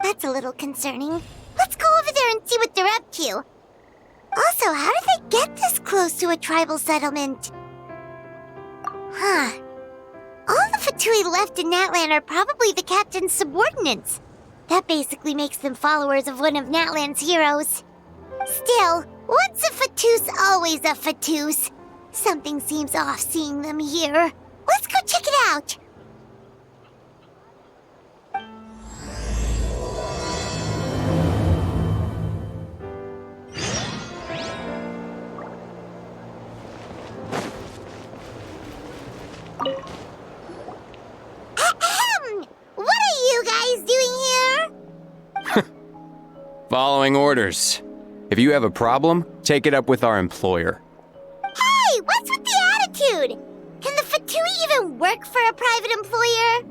That's a little concerning. Let's go over there and see what they're up to. Also, how did they get this close to a tribal settlement? Huh. All the Fatui left in Natlan are probably the captain's subordinates. That basically makes them followers of one of Natlan's heroes. Still, once a Fatus, always a Fatus. Something seems off seeing them here. Let's go check it out. What are you guys doing here? Following orders. If you have a problem, take it up with our employer. Hey, what's with the attitude? Can the Fatui even work for a private employer?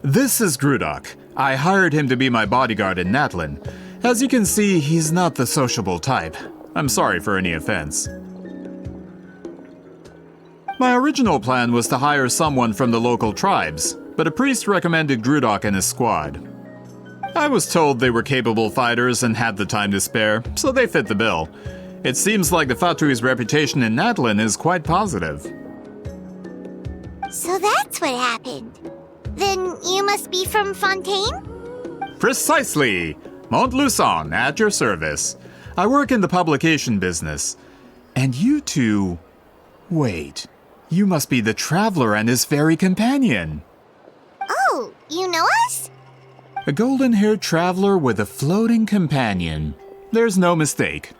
This is Grudok. I hired him to be my bodyguard in Natlan. As you can see, he's not the sociable type. I'm sorry for any offense. My original plan was to hire someone from the local tribes, but a priest recommended Grudok and his squad. I was told they were capable fighters and had the time to spare, so they fit the bill. It seems like the Fatui's reputation in Natlan is quite positive. So that's what happened. Then you must be from Fontaine? Precisely! Montluçon, at your service. I work in the publication business. And you two... Wait, you must be the traveler and his fairy companion. Oh, you know us? A golden-haired traveler with a floating companion. There's no mistake.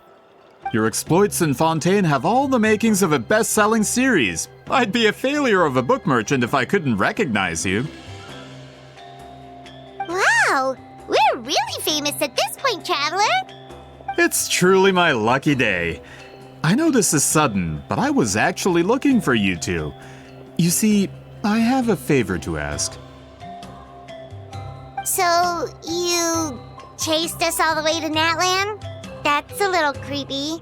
Your exploits in Fontaine have all the makings of a best-selling series. I'd be a failure of a book merchant if I couldn't recognize you. Wow, we're really famous at this point, traveler. It's truly my lucky day. I know this is sudden, but I was actually looking for you two. You see, I have a favor to ask. So, you chased us all the way to Natlan? That's a little creepy.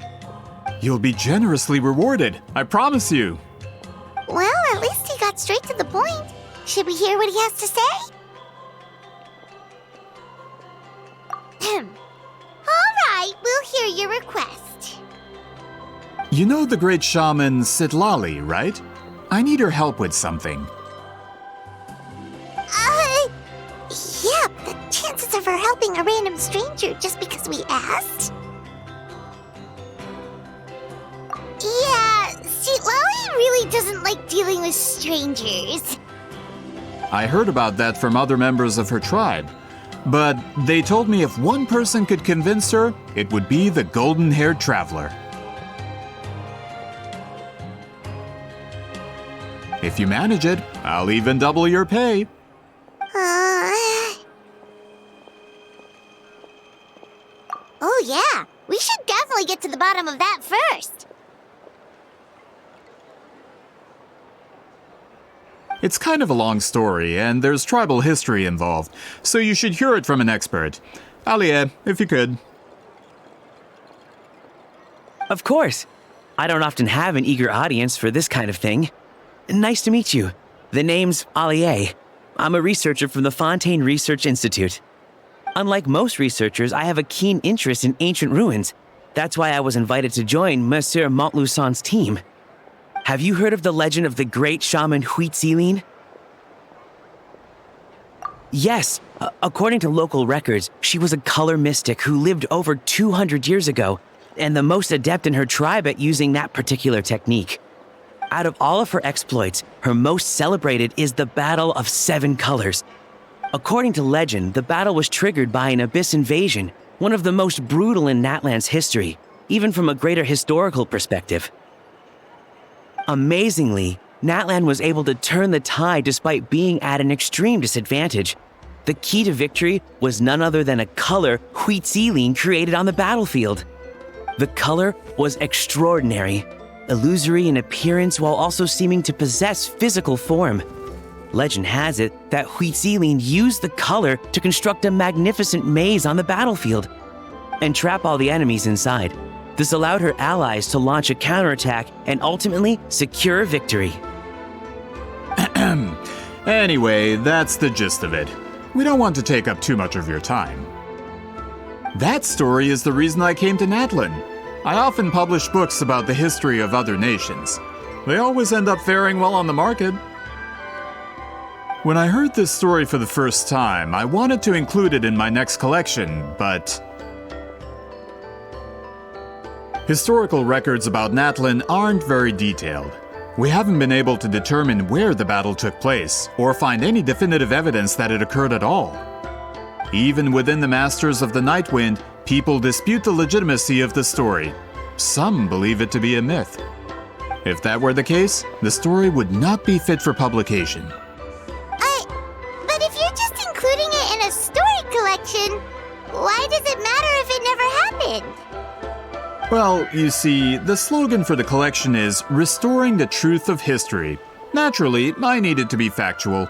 You'll be generously rewarded, I promise you. Well, at least he got straight to the point. Should we hear what he has to say? All right, we'll hear your request. You know the great shaman Citlali, right? I need her help with something. Yeah, the chances of her helping a random stranger just because we asked? Yeah, Citlali really doesn't like dealing with strangers. I heard about that from other members of her tribe. But they told me if one person could convince her, it would be the golden-haired traveler. If you manage it, I'll even double your pay. Oh yeah, we should definitely get to the bottom of that first. It's kind of a long story, and there's tribal history involved, so you should hear it from an expert. Alie, if you could. Of course. I don't often have an eager audience for this kind of thing. Nice to meet you. The name's Alie. I'm a researcher from the Fontaine Research Institute. Unlike most researchers, I have a keen interest in ancient ruins. That's why I was invited to join Monsieur Montluçon's team. Have you heard of the legend of the great shaman Huitzilin? Yes, according to local records, she was a color mystic who lived over 200 years ago, and the most adept in her tribe at using that particular technique. Out of all of her exploits, her most celebrated is the Battle of Seven Colors. According to legend, the battle was triggered by an abyss invasion, one of the most brutal in Natlan's history, even from a greater historical perspective. Amazingly, Natlan was able to turn the tide despite being at an extreme disadvantage. The key to victory was none other than a color Huitzilin created on the battlefield. The color was extraordinary, illusory in appearance while also seeming to possess physical form. Legend has it that Huitzilin used the color to construct a magnificent maze on the battlefield and trap all the enemies inside. This allowed her allies to launch a counterattack and ultimately secure victory. Anyway, that's the gist of it. We don't want to take up too much of your time. That story is the reason I came to Natlin. I often publish books about the history of other nations. They always end up faring well on the market. When I heard this story for the first time, I wanted to include it in my next collection, but historical records about Natlin aren't very detailed. We haven't been able to determine where the battle took place, or find any definitive evidence that it occurred at all. Even within the Masters of the Nightwind, people dispute the legitimacy of the story. Some believe it to be a myth. If that were the case, the story would not be fit for publication. But if you're just including it in a story collection, why does it matter if it never happened? Well, you see, the slogan for the collection is Restoring the Truth of History. Naturally, I need it to be factual.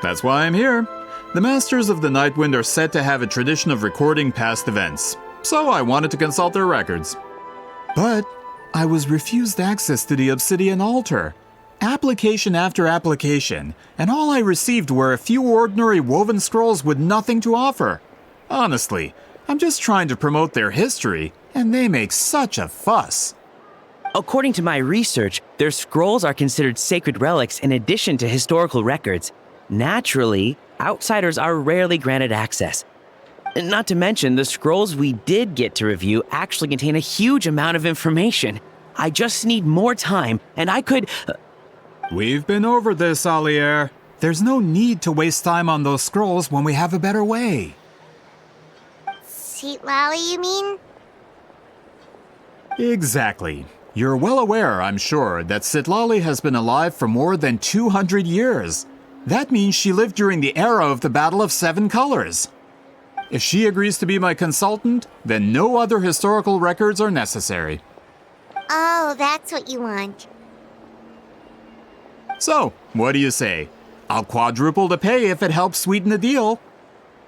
That's why I'm here. The Masters of the Nightwind are said to have a tradition of recording past events, so I wanted to consult their records. But I was refused access to the Obsidian Altar. Application after application, and all I received were a few ordinary woven scrolls with nothing to offer. Honestly, I'm just trying to promote their history, and they make such a fuss. According to my research, their scrolls are considered sacred relics in addition to historical records. Naturally, outsiders are rarely granted access. Not to mention, the scrolls we did get to review actually contain a huge amount of information. I just need more time, and I could... We've been over this, Alier. There's no need to waste time on those scrolls when we have a better way. Citlali, you mean? Exactly. You're well aware, I'm sure, that Citlali has been alive for more than 200 years. That means she lived during the era of the Battle of Seven Colors. If she agrees to be my consultant, then no other historical records are necessary. Oh, that's what you want. So, what do you say? I'll quadruple the pay if it helps sweeten the deal.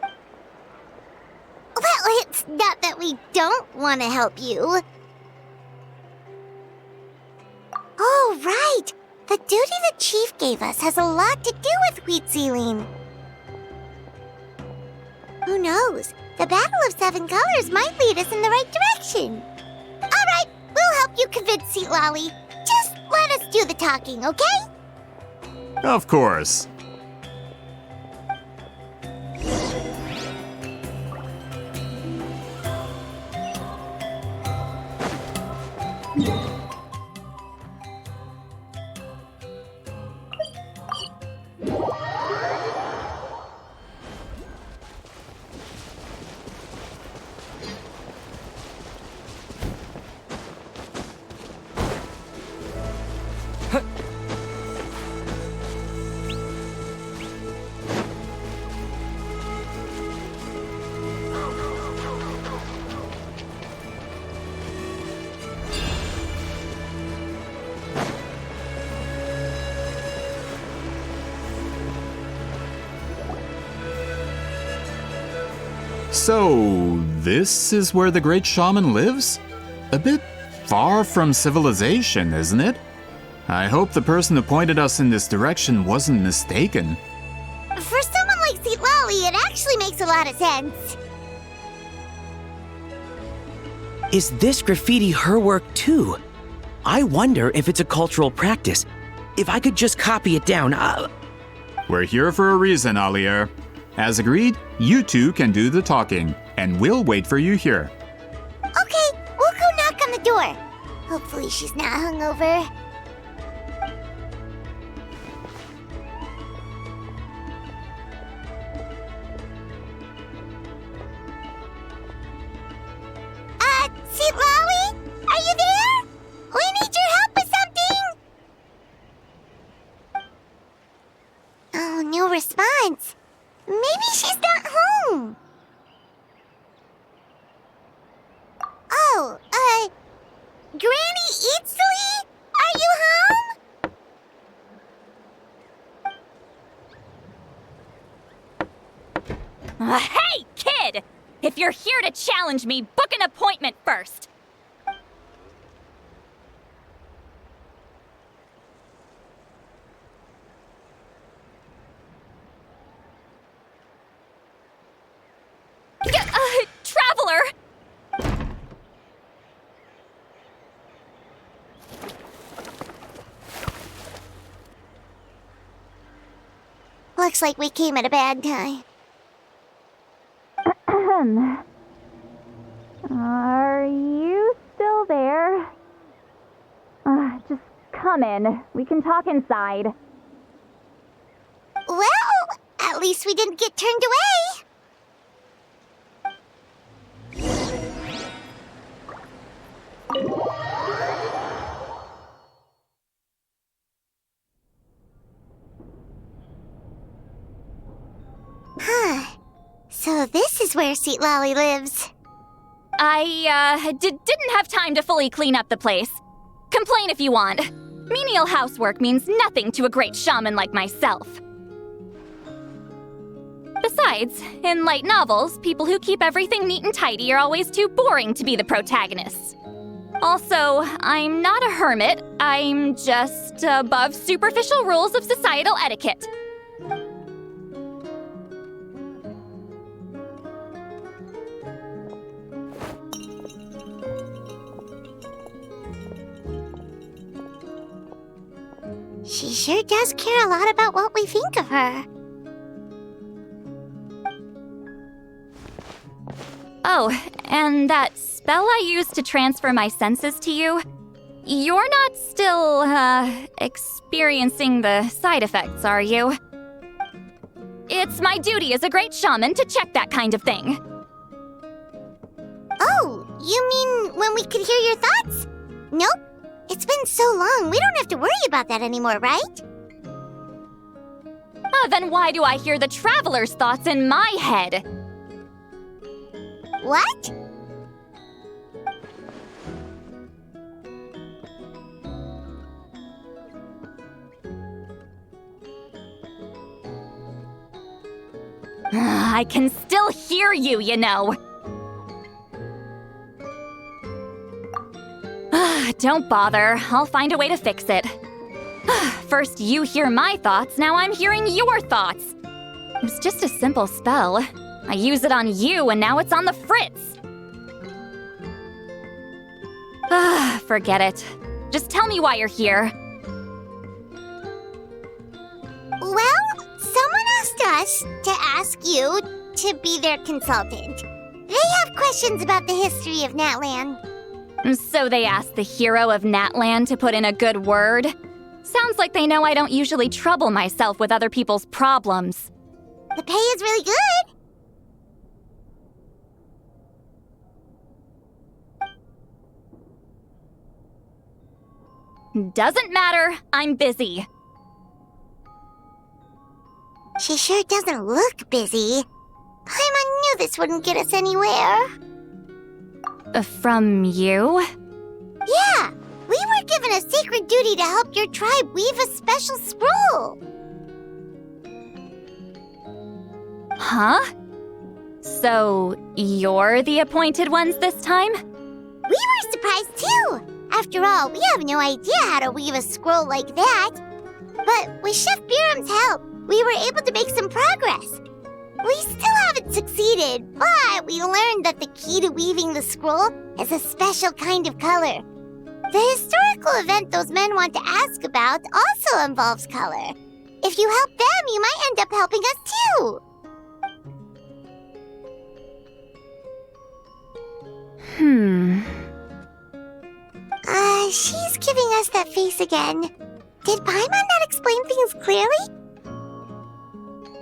Well, it's not that we don't want to help you. Oh, right. The duty the chief gave us has a lot to do with Huitzilin. Who knows? The Battle of Seven Colors might lead us in the right direction. All right, we'll help you convince Citlali. Just let us do the talking, okay? Of course. So, this is where the great shaman lives? A bit far from civilization, isn't it? I hope the person who pointed us in this direction wasn't mistaken. For someone like Citlali, it actually makes a lot of sense. Is this graffiti her work too? I wonder if it's a cultural practice. If I could just copy it down, We're here for a reason, Alier. As agreed, you two can do the talking, and we'll wait for you here. Okay, we'll go knock on the door. Hopefully she's not hungover. Citlali? Are you there? We need your help with something! Oh, no response. Maybe she's not home. Oh, Granny Huitzilin? Are you home? Hey, kid! If you're here to challenge me, book an appointment first. Traveler! Looks like we came at a bad time. Are you still there? Just come in. We can talk inside. Well, at least we didn't get turned away. So this is where Citlali lives. I, didn't have time to fully clean up the place. Complain if you want. Menial housework means nothing to a great shaman like myself. Besides, in light novels, people who keep everything neat and tidy are always too boring to be the protagonists. Also, I'm not a hermit. I'm just above superficial rules of societal etiquette. She sure does care a lot about what we think of her. Oh, and that spell I used to transfer my senses to you, you're not still, experiencing the side effects, are you? It's my duty as a great shaman to check that kind of thing. Oh, you mean when we could hear your thoughts? Nope. It's been so long, we don't have to worry about that anymore, right? Then why do I hear the traveler's thoughts in my head? What? I can still hear you, you know. Don't bother. I'll find a way to fix it. First you hear my thoughts, now I'm hearing your thoughts. It was just a simple spell. I use it on you, and now it's on the fritz. Forget it. Just tell me why you're here. Well, someone asked us to ask you to be their consultant. They have questions about the history of Natlan. So they asked the hero of Natlan to put in a good word? Sounds like they know I don't usually trouble myself with other people's problems. The pay is really good. Doesn't matter. I'm busy. She sure doesn't look busy. Paimon knew this wouldn't get us anywhere. From you? Yeah, we were given a sacred duty to help your tribe weave a special scroll. Huh? So, you're the appointed ones this time? We were surprised too. After all, we have no idea how to weave a scroll like that. But with Chef Biram's help, we were able to make some progress. We still haven't succeeded, but we learned that the key to weaving the scroll is a special kind of color. The historical event those men want to ask about also involves color. If you help them, you might end up helping us too. She's giving us that face again. Did Paimon not explain things clearly?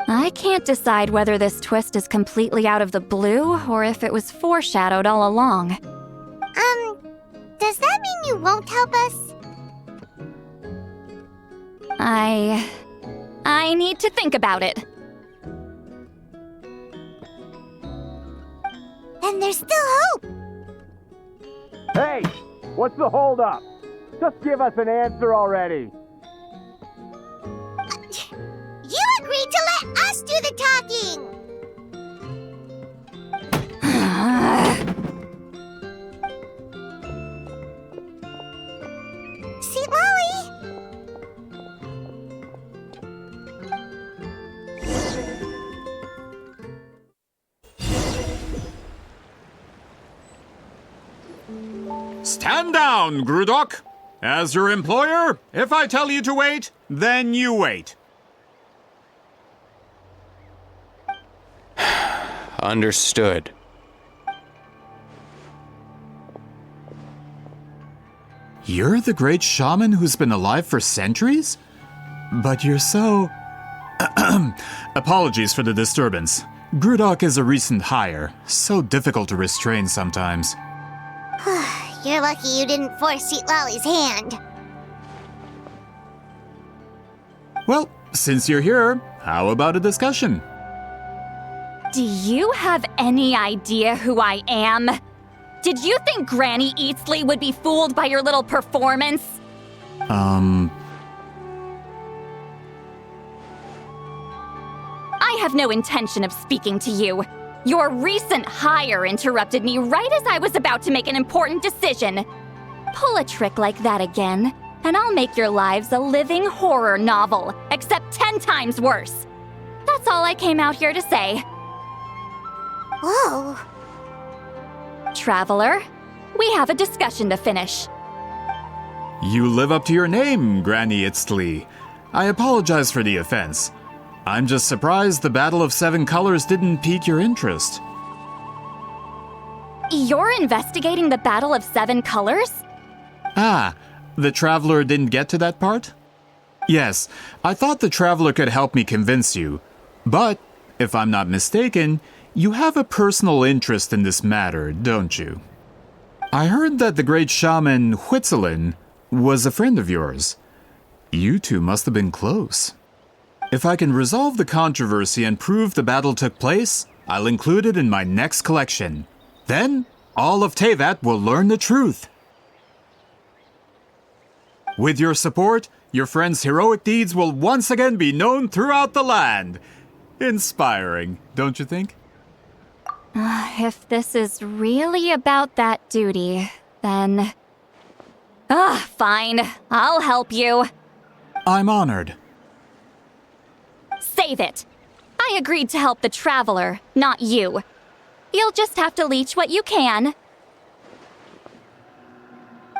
I can't decide whether this twist is completely out of the blue or if it was foreshadowed all along. Does that mean you won't help us? I need to think about it. Then there's still hope. Hey! What's the holdup? Just give us an answer already. You agreed to let us do the talking! Citlali! Stand down, Grudok. As your employer, if I tell you to wait, then you wait. Understood. You're the great shaman who's been alive for centuries? But you're so... Apologies for the disturbance. Grudok is a recent hire, so difficult to restrain sometimes. You're lucky you didn't force Citlali's hand. Well, since you're here, how about a discussion? Do you have any idea who I am? Did you think Granny Huitzilin would be fooled by your little performance? I have no intention of speaking to you. Your recent hire interrupted me right as I was about to make an important decision. Pull a trick like that again, and I'll make your lives a living horror novel, except 10 times worse. That's all I came out here to say. Whoa. Traveler, we have a discussion to finish. You live up to your name, Granny Huitzilin. I apologize for the offense. I'm just surprised the Battle of Seven Colors didn't pique your interest. You're investigating the Battle of Seven Colors? Ah, the Traveler didn't get to that part? Yes, I thought the Traveler could help me convince you. But, if I'm not mistaken, you have a personal interest in this matter, don't you? I heard that the great shaman Huitzilin was a friend of yours. You two must have been close. If I can resolve the controversy and prove the battle took place, I'll include it in my next collection. Then, all of Teyvat will learn the truth. With your support, your friend's heroic deeds will once again be known throughout the land. Inspiring, don't you think? If this is really about that duty, then... fine. I'll help you. I'm honored. Save it. I agreed to help the Traveler, not you. You'll just have to leech what you can.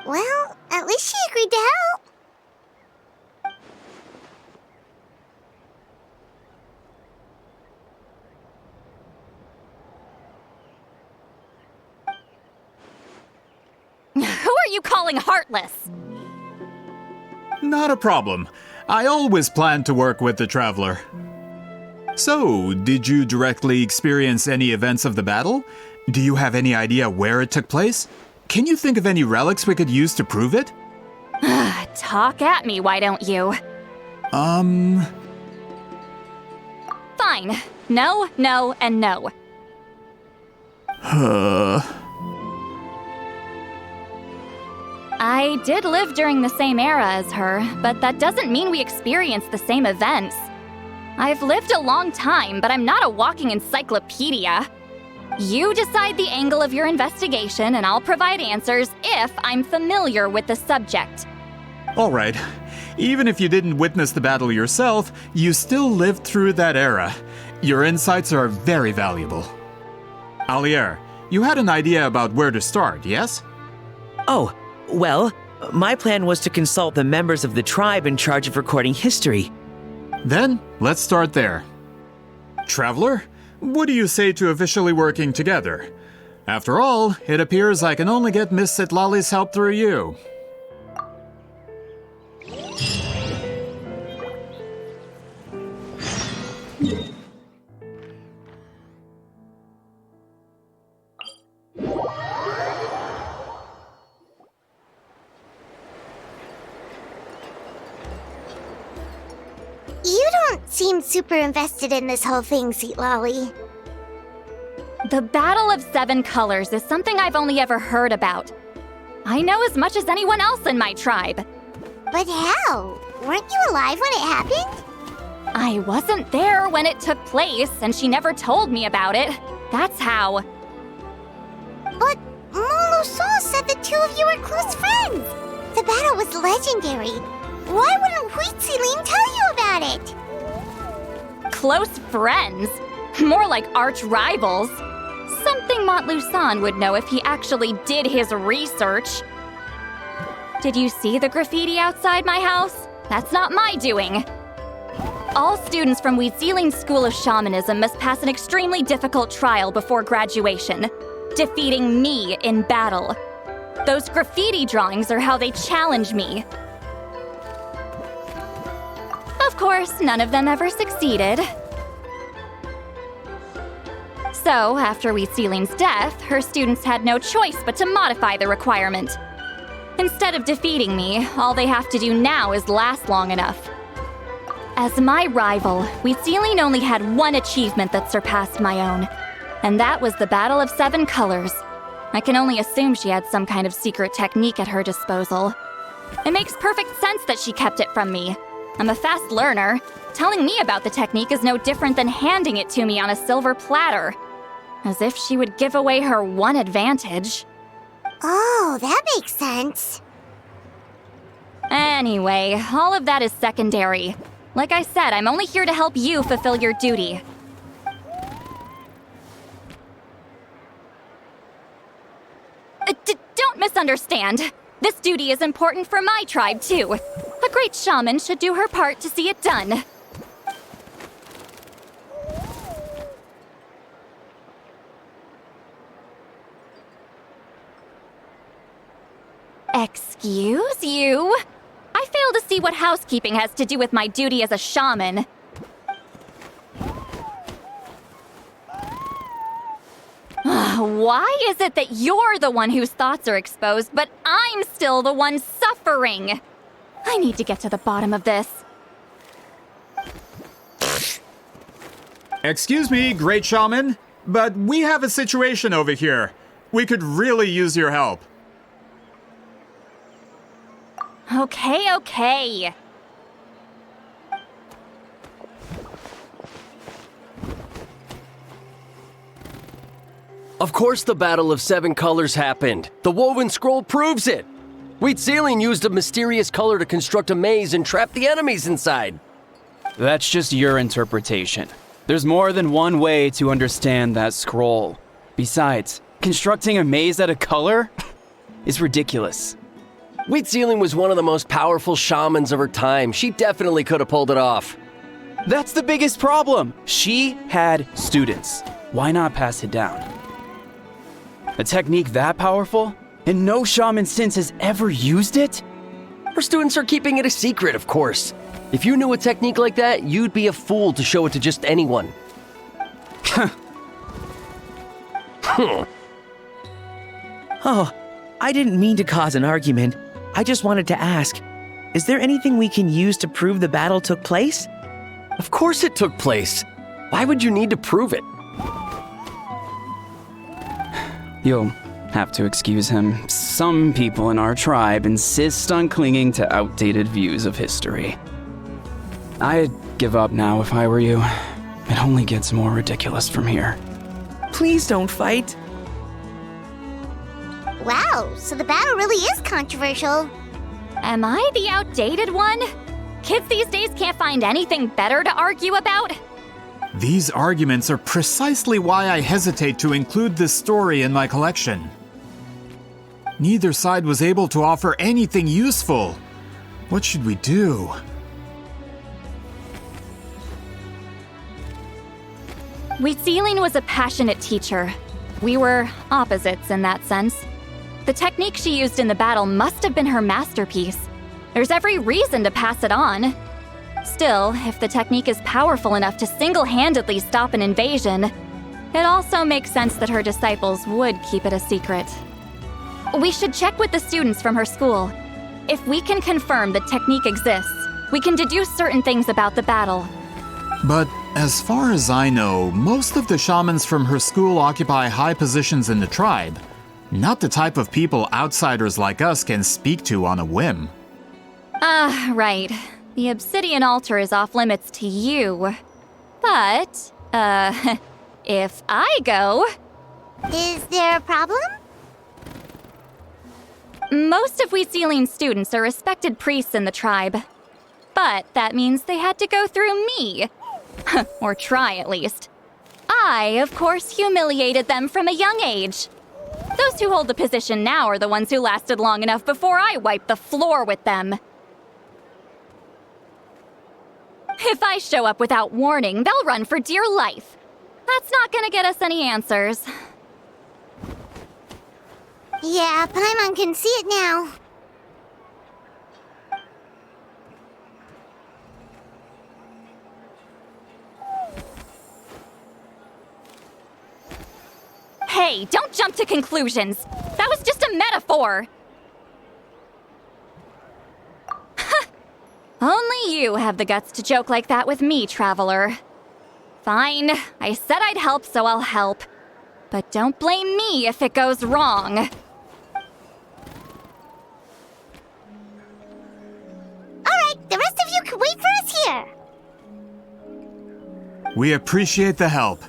Well, at least she agreed to help. Who are you calling heartless? Not a problem. I always planned to work with the Traveler. So, did you directly experience any events of the battle? Do you have any idea where it took place? Can you think of any relics we could use to prove it? Talk at me, why don't you? Fine. No, no, and no. I did live during the same era as her, but that doesn't mean we experienced the same events. I've lived a long time, but I'm not a walking encyclopedia. You decide the angle of your investigation, and I'll provide answers if I'm familiar with the subject. All right. Even if you didn't witness the battle yourself, you still lived through that era. Your insights are very valuable. Alier, you had an idea about where to start, yes? Oh, well, my plan was to consult the members of the tribe in charge of recording history. Then, let's start there. Traveler, what do you say to officially working together? After all, it appears I can only get Miss Citlali's help through you. You don't seem super invested in this whole thing, Citlali. The Battle of Seven Colors is something I've only ever heard about. I know as much as anyone else in my tribe. But how? Weren't you alive when it happened? I wasn't there when it took place, and she never told me about it. That's how. But Molusan said the two of you were close friends. The battle was legendary. Why wouldn't Huitzilin tell you about it? Close friends? More like arch rivals. Something Montlusan would know if he actually did his research. Did you see the graffiti outside my house? That's not my doing. All students from Huitzilin's School of Shamanism must pass an extremely difficult trial before graduation, defeating me in battle. Those graffiti drawings are how they challenge me. Of course, none of them ever succeeded. So, after Huitzilin's death, her students had no choice but to modify the requirement. Instead of defeating me, all they have to do now is last long enough. As my rival, Huitzilin only had one achievement that surpassed my own, and that was the Battle of Seven Colors. I can only assume she had some kind of secret technique at her disposal. It makes perfect sense that she kept it from me. I'm a fast learner. Telling me about the technique is no different than handing it to me on a silver platter. As if she would give away her one advantage. Oh, that makes sense. Anyway, all of that is secondary. Like I said, I'm only here to help you fulfill your duty. Don't misunderstand. This duty is important for my tribe, too. A great shaman should do her part to see it done. Excuse you? I fail to see what housekeeping has to do with my duty as a shaman. Why is it that you're the one whose thoughts are exposed, but I'm still the one suffering? I need to get to the bottom of this. Excuse me, great shaman, but we have a situation over here. We could really use your help. Okay. Of course the Battle of Seven Colors happened. The woven scroll proves it. Huitzilin used a mysterious color to construct a maze and trap the enemies inside. That's just your interpretation. There's more than one way to understand that scroll. Besides, constructing a maze out of color is ridiculous. Huitzilin was one of the most powerful shamans of her time. She definitely could have pulled it off. That's the biggest problem. She had students. Why not pass it down? A technique that powerful? And no shaman since has ever used it? Her students are keeping it a secret, of course. If you knew a technique like that, you'd be a fool to show it to just anyone. Oh, I didn't mean to cause an argument. I just wanted to ask, is there anything we can use to prove the battle took place? Of course it took place. Why would you need to prove it? You'll have to excuse him. Some people in our tribe insist on clinging to outdated views of history. I'd give up now if I were you. It only gets more ridiculous from here. Please don't fight. Wow, so the battle really is controversial. Am I the outdated one? Kids these days can't find anything better to argue about? These arguments are precisely why I hesitate to include this story in my collection. Neither side was able to offer anything useful. What should we do? Huitzilin was a passionate teacher. We were opposites in that sense. The technique she used in the battle must have been her masterpiece. There's every reason to pass it on. Still, if the technique is powerful enough to single-handedly stop an invasion, it also makes sense that her disciples would keep it a secret. We should check with the students from her school. If we can confirm the technique exists, we can deduce certain things about the battle. But as far as I know, most of the shamans from her school occupy high positions in the tribe. Not the type of people outsiders like us can speak to on a whim. Right. The obsidian altar is off limits to you. But, if I go... Is there a problem? Most of Huitzilin students are respected priests in the tribe. But that means they had to go through me. Or try, at least. I, of course, humiliated them from a young age. Those who hold the position now are the ones who lasted long enough before I wiped the floor with them. If I show up without warning, they'll run for dear life. That's not gonna get us any answers. Yeah, Paimon can see it now. Hey, don't jump to conclusions. That was just a metaphor. Only you have the guts to joke like that with me, Traveler. Fine, I said I'd help, so I'll help. But don't blame me if it goes wrong. Alright, the rest of you can wait for us here. We appreciate the help.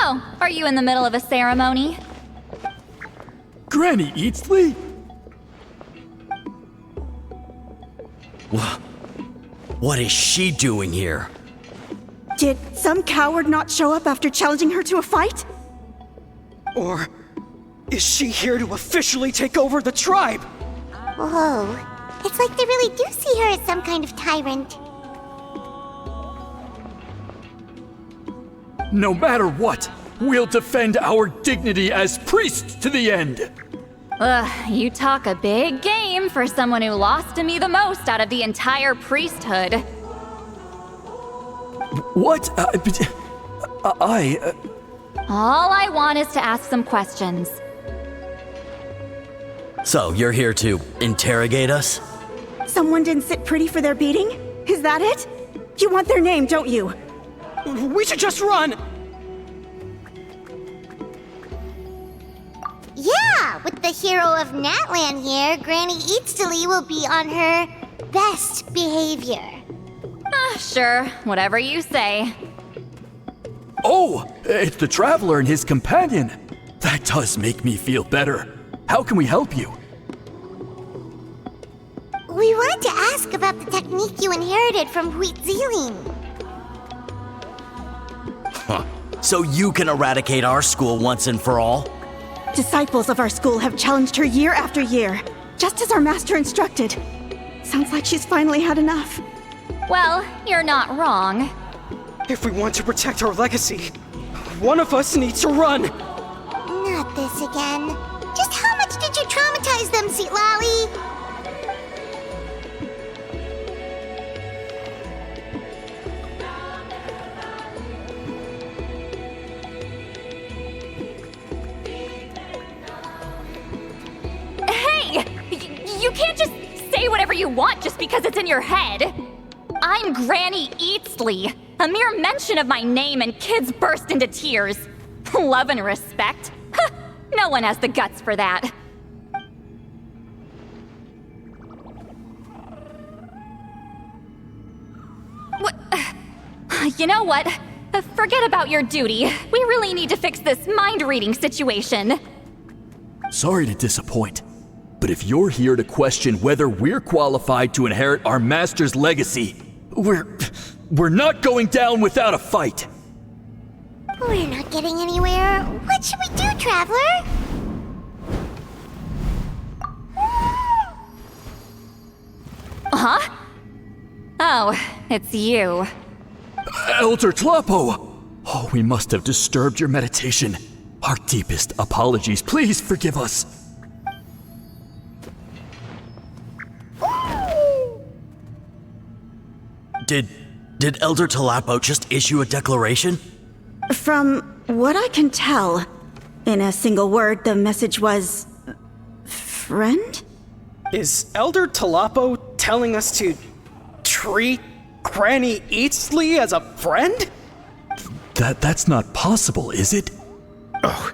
Oh, are you in the middle of a ceremony? Granny Huitzilin? What is she doing here? Did some coward not show up after challenging her to a fight? Or is she here to officially take over the tribe? Whoa. It's like they really do see her as some kind of tyrant. No matter what, we'll defend our dignity as priests to the end. Ugh, you talk a big game for someone who lost to me the most out of the entire priesthood. What? All I want is to ask some questions. So, you're here to interrogate us? Someone didn't sit pretty for their beating? Is that it? You want their name, don't you? We should just run! Yeah, with the hero of Natlan here, Granny Huitzilin will be on her best behavior. Sure, whatever you say. Oh, it's the Traveler and his companion. That does make me feel better. How can we help you? We wanted to ask about the technique you inherited from Huitzilin. Huh. So you can eradicate our school once and for all? Disciples of our school have challenged her year after year, just as our master instructed. Sounds like she's finally had enough. Well, you're not wrong. If we want to protect our legacy, one of us needs to run! Not this again. Just how much did you traumatize them, Citlali? Hey! You can't just say whatever you want just because it's in your head. I'm Granny Huitzilin. A mere mention of my name and kids burst into tears. Love and respect? Huh, no one has the guts for that. You know what? Forget about your duty. We really need to fix this mind-reading situation. Sorry to disappoint, but if you're here to question whether we're qualified to inherit our master's legacy, we're not going down without a fight. We're not getting anywhere. What should we do, Traveler? Huh? Oh, it's you. Elder Tlapo! Oh, we must have disturbed your meditation. Our deepest apologies. Please forgive us. Did Elder Tlapo just issue a declaration? From what I can tell, in a single word, the message was... friend? Is Elder Tlapo telling us to treat Granny Huitzilin as a friend? That's not possible, is it? Oh,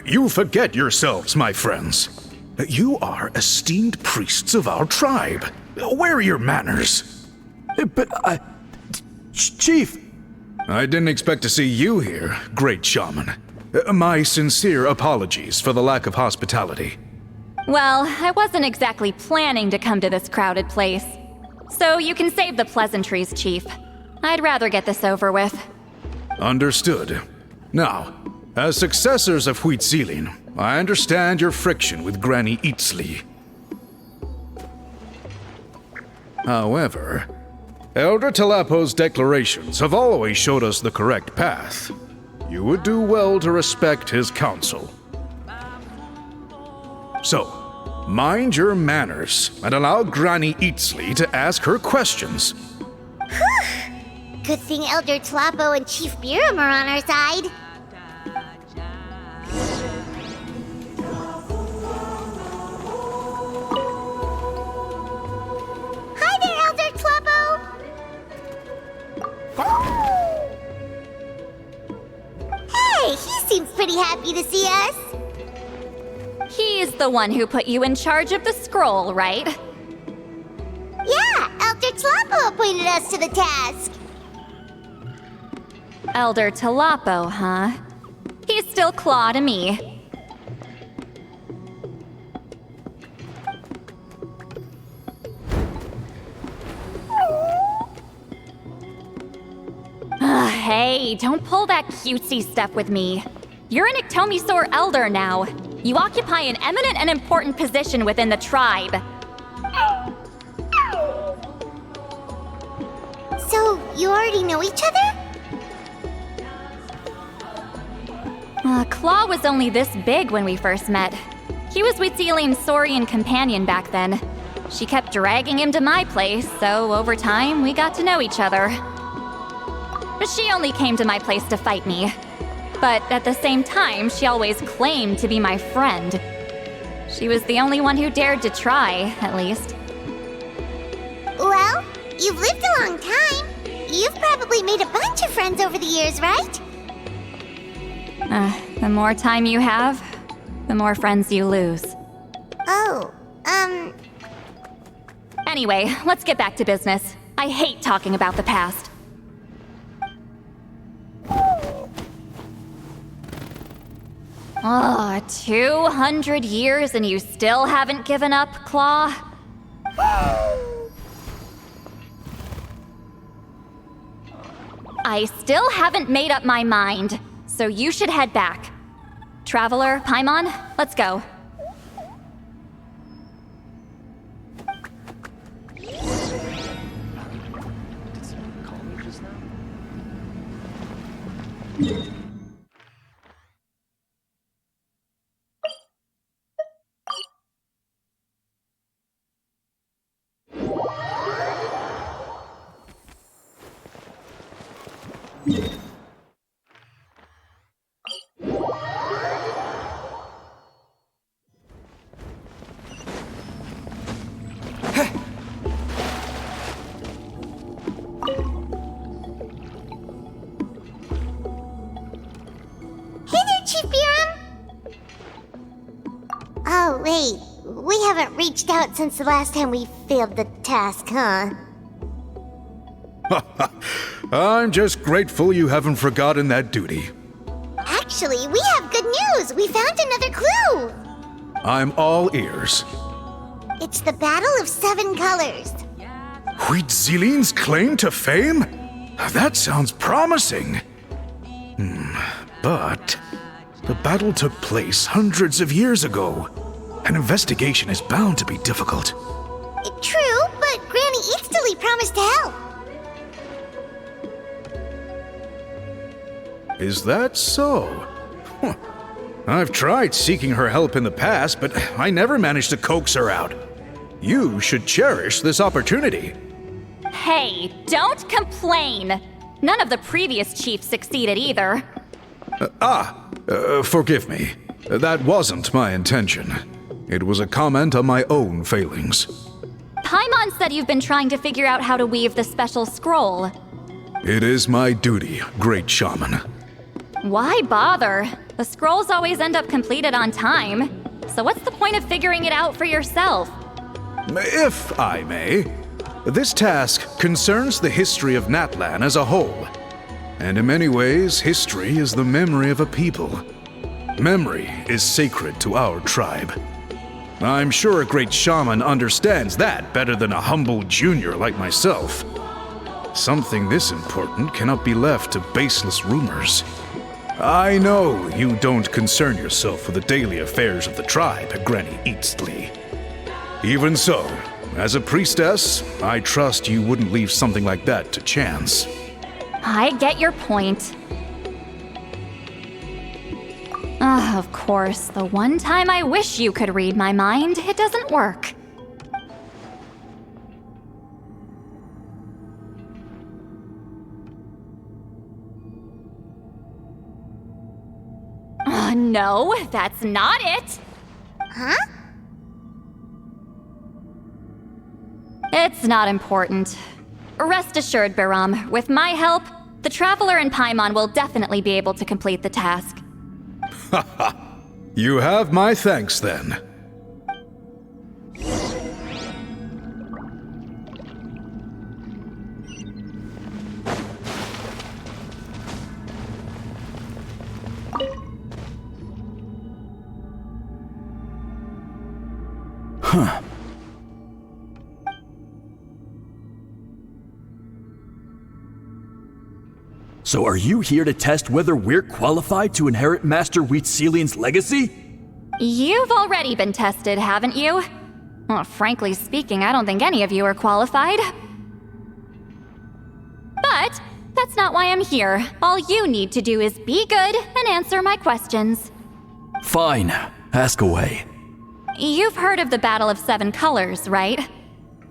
you forget yourselves, my friends. You are esteemed priests of our tribe. Where are your manners? But Chief! I didn't expect to see you here, great shaman. My sincere apologies for the lack of hospitality. Well, I wasn't exactly planning to come to this crowded place. So you can save the pleasantries, Chief. I'd rather get this over with. Understood. Now, as successors of Huitzilin, I understand your friction with Granny Huitzilin. However, Elder Tlapo's declarations have always showed us the correct path. You would do well to respect his counsel. So, mind your manners and allow Granny Huitzilin to ask her questions. Good thing Elder Tlapo and Chief Biram are on our side. Hi there, Elder Tlapo! Hey, he seems pretty happy to see us. He's the one who put you in charge of the scroll, right? Yeah, Elder Tlapo appointed us to the task. Elder Tlapo, huh? He's still Claw to me. Hey, don't pull that cutesy stuff with me. You're an Iktomisaur Elder now. You occupy an eminent and important position within the tribe. So, you already know each other? Claw was only this big when we first met. He was Huitzilin's Saurian companion back then. She kept dragging him to my place, so over time, we got to know each other. She only came to my place to fight me. But at the same time, she always claimed to be my friend. She was the only one who dared to try, at least. Well, you've lived a long time. You've probably made a bunch of friends over the years, right? The more time you have, the more friends you lose. Oh, Anyway, let's get back to business. I hate talking about the past. 200 years and you still haven't given up, Claw? I still haven't made up my mind, so you should head back. Traveler, Paimon, let's go. Wait, we haven't reached out since the last time we failed the task, huh? I'm just grateful you haven't forgotten that duty. Actually, we have good news! We found another clue! I'm all ears. It's the Battle of Seven Colors. Huitzilin's claim to fame? That sounds promising. But the battle took place hundreds of years ago. An investigation is bound to be difficult. True, but Granny Eatsley promised to help. Is that so? Huh. I've tried seeking her help in the past, but I never managed to coax her out. You should cherish this opportunity. Hey, don't complain! None of the previous chiefs succeeded either. Forgive me. That wasn't my intention. It was a comment on my own failings. Paimon said you've been trying to figure out how to weave the special scroll. It is my duty, great shaman. Why bother? The scrolls always end up completed on time. So what's the point of figuring it out for yourself? If I may, this task concerns the history of Natlan as a whole. And in many ways, history is the memory of a people. Memory is sacred to our tribe. I'm sure a great shaman understands that better than a humble junior like myself. Something this important cannot be left to baseless rumors. I know you don't concern yourself with the daily affairs of the tribe, Granny Eatsley. Even so, as a priestess, I trust you wouldn't leave something like that to chance. I get your point. Of course, the one time I wish you could read my mind, it doesn't work. No, that's not it. Huh? It's not important. Rest assured, Biram, with my help, the Traveler and Paimon will definitely be able to complete the task. You have my thanks then. Huh. So are you here to test whether we're qualified to inherit Master Huitzilin's legacy? You've already been tested, haven't you? Well, frankly speaking, I don't think any of you are qualified. But that's not why I'm here. All you need to do is be good and answer my questions. Fine. Ask away. You've heard of the Battle of Seven Colors, right?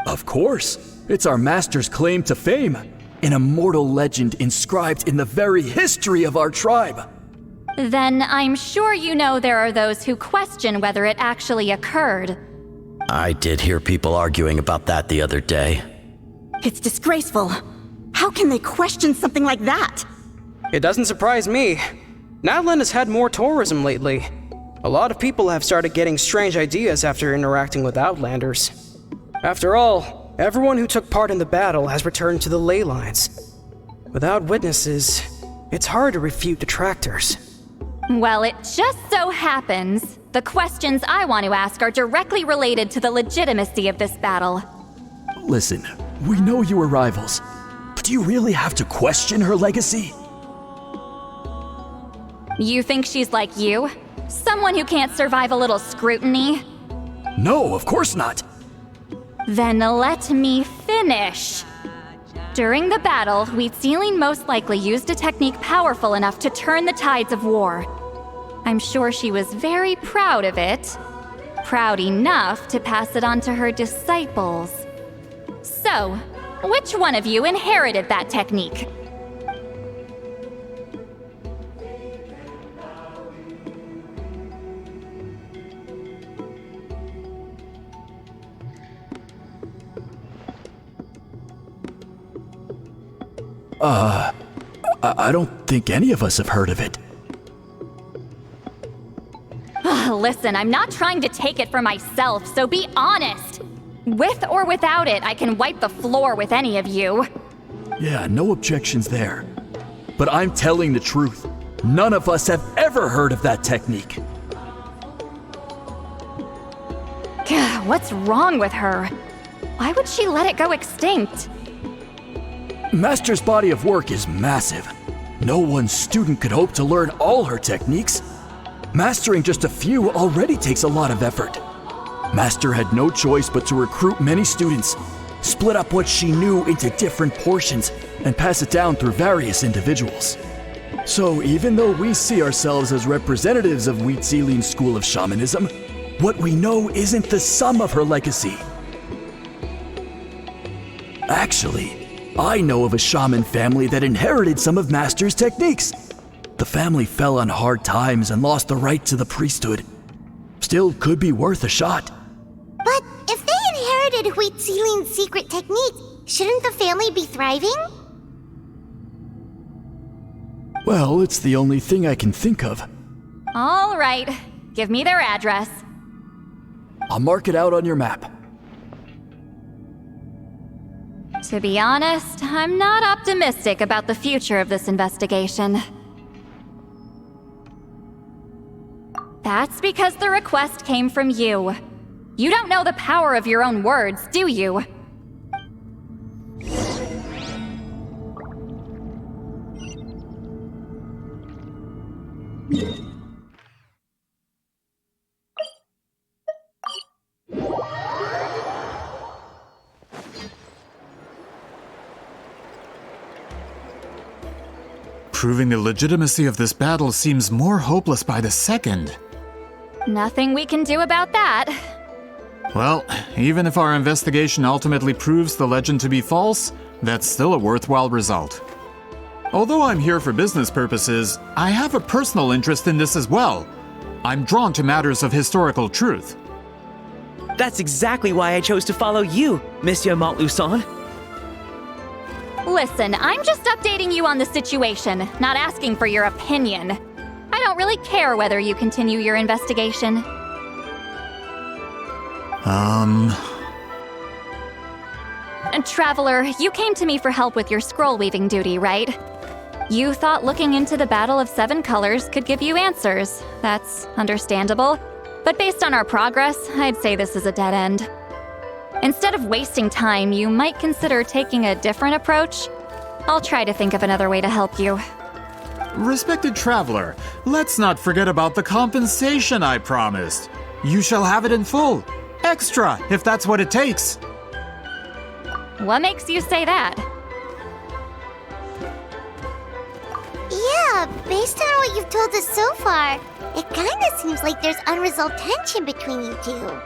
Of course. It's our master's claim to fame. An immortal legend inscribed in the very history of our tribe. Then I'm sure you know there are those who question whether it actually occurred. I did hear people arguing about that the other day. It's disgraceful. How can they question something like that? It doesn't surprise me. Natlan has had more tourism lately. A lot of people have started getting strange ideas after interacting with Outlanders. After all, everyone who took part in the battle has returned to the ley lines. Without witnesses, it's hard to refute detractors. Well, it just so happens the questions I want to ask are directly related to the legitimacy of this battle. Listen, we know you were rivals, but do you really have to question her legacy? You think she's like you? Someone who can't survive a little scrutiny? No, of course not. Then let me finish. During the battle, Huitzilin most likely used a technique powerful enough to turn the tides of war. I'm sure she was very proud of it. Proud enough to pass it on to her disciples. So, which one of you inherited that technique? I don't think any of us have heard of it. Listen, I'm not trying to take it for myself, so be honest. With or without it, I can wipe the floor with any of you. Yeah, no objections there. But I'm telling the truth. None of us have ever heard of that technique. What's wrong with her? Why would she let it go extinct? Master's body of work is massive. No one student could hope to learn all her techniques. Mastering just a few already takes a lot of effort. Master had no choice but to recruit many students, split up what she knew into different portions, and pass it down through various individuals. So even though we see ourselves as representatives of Huitzilin's school of shamanism, what we know isn't the sum of her legacy. Actually, I know of a shaman family that inherited some of Master's techniques. The family fell on hard times and lost the right to the priesthood. Still could be worth a shot. But if they inherited Huitzilin's secret technique, shouldn't the family be thriving? Well, it's the only thing I can think of. All right, give me their address. I'll mark it out on your map. To be honest, I'm not optimistic about the future of this investigation. That's because the request came from you. You don't know the power of your own words, do you? Proving the legitimacy of this battle seems more hopeless by the second. Nothing we can do about that. Well, even if our investigation ultimately proves the legend to be false, that's still a worthwhile result. Although I'm here for business purposes, I have a personal interest in this as well. I'm drawn to matters of historical truth. That's exactly why I chose to follow you, Monsieur Montluçon. Listen, I'm just updating you on the situation, not asking for your opinion. I don't really care whether you continue your investigation. Traveler, you came to me for help with your scroll weaving duty, right? You thought looking into the Battle of Seven Colors could give you answers. That's understandable. But based on our progress, I'd say this is a dead end. Instead of wasting time, you might consider taking a different approach. I'll try to think of another way to help you. Respected traveler, let's not forget about the compensation I promised. You shall have it in full. Extra, if that's what it takes. What makes you say that? Yeah, based on what you've told us so far, it kinda seems like there's unresolved tension between you two.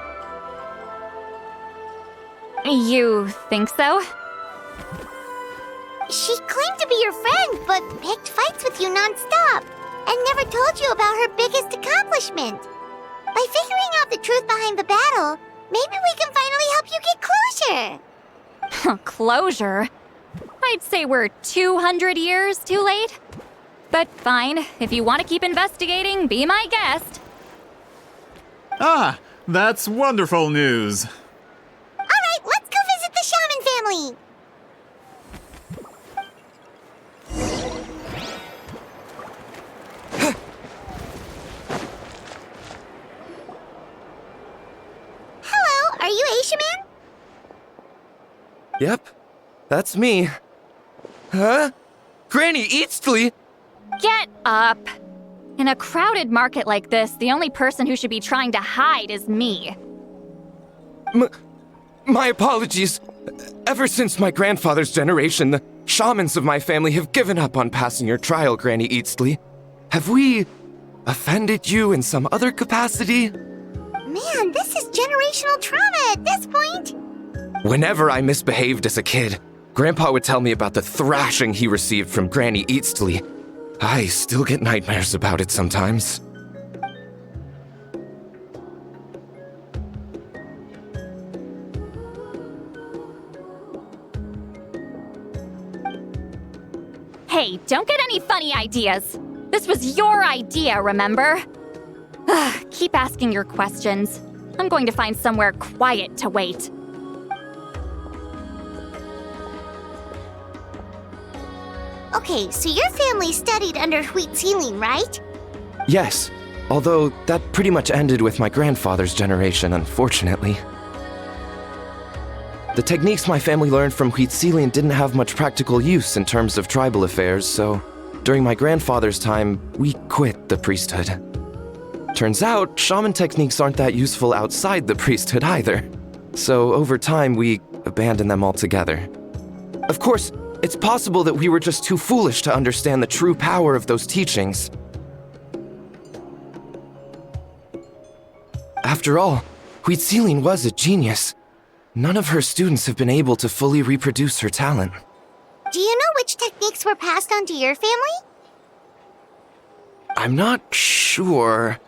You think so? She claimed to be your friend, but picked fights with you non-stop, and never told you about her biggest accomplishment. By figuring out the truth behind the battle, maybe we can finally help you get closure. Closure? I'd say we're 200 years too late. But fine, if you want to keep investigating, be my guest. Ah, that's wonderful news. Alright, let's go visit the shaman family. Hello, are you a shaman? Yep, that's me. Huh? Granny Eastly? Get up! In a crowded market like this, the only person who should be trying to hide is me. My apologies. Ever since my grandfather's generation, the shamans of my family have given up on passing your trial, Granny Eastly. Have we offended you in some other capacity? Man, this is generational trauma at this point. Whenever I misbehaved as a kid, Grandpa would tell me about the thrashing he received from Granny Eastly. I still get nightmares about it sometimes. Hey, don't get any funny ideas. This was your idea, remember? keep asking your questions. I'm going to find somewhere quiet to wait. Okay, so your family studied under Huitzilin, right? Yes, although that pretty much ended with my grandfather's generation, unfortunately. The techniques my family learned from Huitzilin didn't have much practical use in terms of tribal affairs, so during my grandfather's time, we quit the priesthood. Turns out, shaman techniques aren't that useful outside the priesthood either. So over time, we abandoned them altogether. Of course, it's possible that we were just too foolish to understand the true power of those teachings. After all, Huitzilin was a genius. None of her students have been able to fully reproduce her talent. Do you know which techniques were passed on to your family? I'm not sure.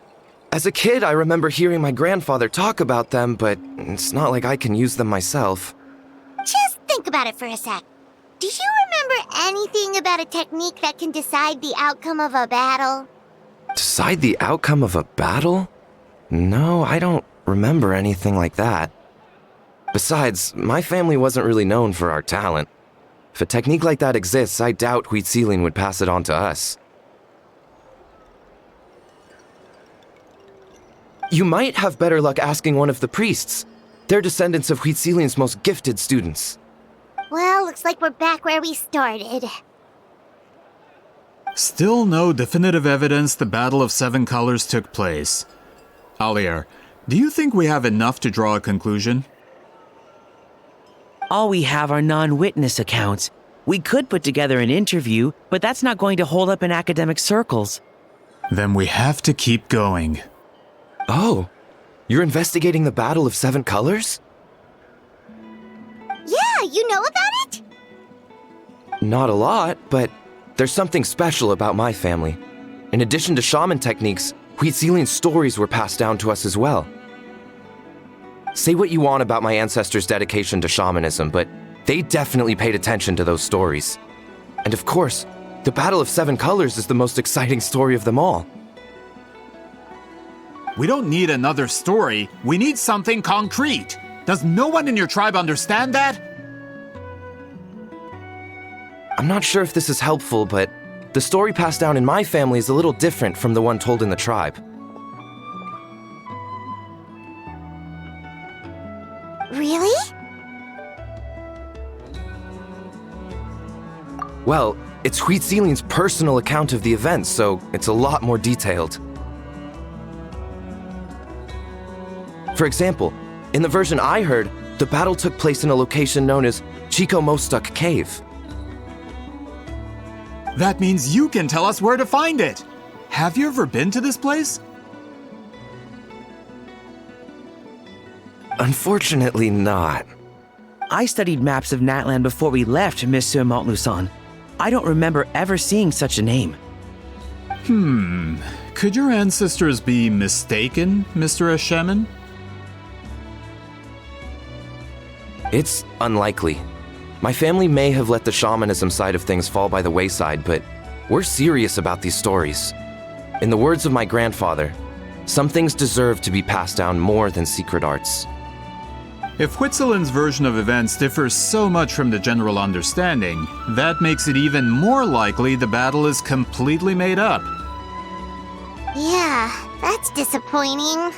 As a kid, I remember hearing my grandfather talk about them, but it's not like I can use them myself. Just think about it for a sec. Do you remember anything about a technique that can decide the outcome of a battle? Decide the outcome of a battle? No, I don't remember anything like that. Besides, my family wasn't really known for our talent. If a technique like that exists, I doubt Huitzilin would pass it on to us. You might have better luck asking one of the priests. They're descendants of Huitzilin's most gifted students. Well, looks like we're back where we started. Still no definitive evidence the Battle of Seven Colors took place. Alier, do you think we have enough to draw a conclusion? All we have are non-witness accounts. We could put together an interview, but that's not going to hold up in academic circles. Then we have to keep going. Oh, you're investigating the Battle of Seven Colors? Yeah, you know about it? Not a lot, but there's something special about my family. In addition to shaman techniques, Huitzilin's stories were passed down to us as well. Say what you want about my ancestors' dedication to shamanism, but they definitely paid attention to those stories. And of course, the Battle of Seven Colors is the most exciting story of them all. We don't need another story. We need something concrete. Does no one in your tribe understand that? I'm not sure if this is helpful, but the story passed down in my family is a little different from the one told in the tribe. Really? Well, it's Huitzilin's personal account of the events, so it's a lot more detailed. For example, in the version I heard, the battle took place in a location known as Chico Mostuk Cave. That means you can tell us where to find it. Have you ever been to this place? Unfortunately not. I studied maps of Natlan before we left, Monsieur Montluçon. I don't remember ever seeing such a name. Could your ancestors be mistaken, Mr. Shaman? It's unlikely. My family may have let the shamanism side of things fall by the wayside, but we're serious about these stories. In the words of my grandfather, some things deserve to be passed down more than secret arts. If Huitzilin's version of events differs so much from the general understanding, that makes it even more likely the battle is completely made up. Yeah, that's disappointing.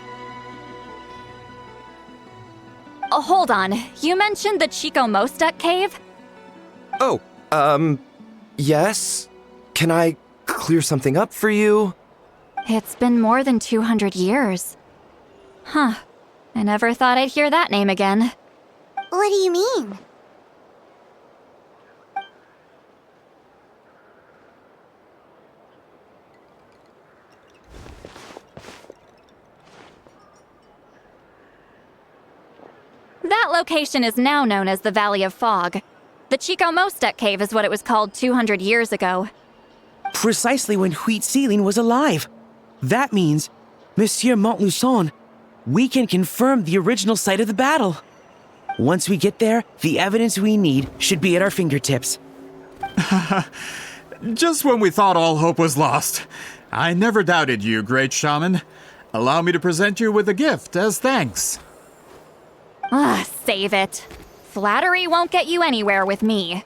Oh, hold on. You mentioned the Chico Mostuk cave? Oh, yes? Can I clear something up for you? It's been more than 200 years. Huh. I never thought I'd hear that name again. What do you mean? That location is now known as the Valley of Fog. The Chico Mostuk cave is what it was called 200 years ago. Precisely when Huitzilin was alive. That means, Monsieur Montluçon, we can confirm the original site of the battle. Once we get there, the evidence we need should be at our fingertips. Just when we thought all hope was lost. I never doubted you, great shaman. Allow me to present you with a gift as thanks. Save it. Flattery won't get you anywhere with me.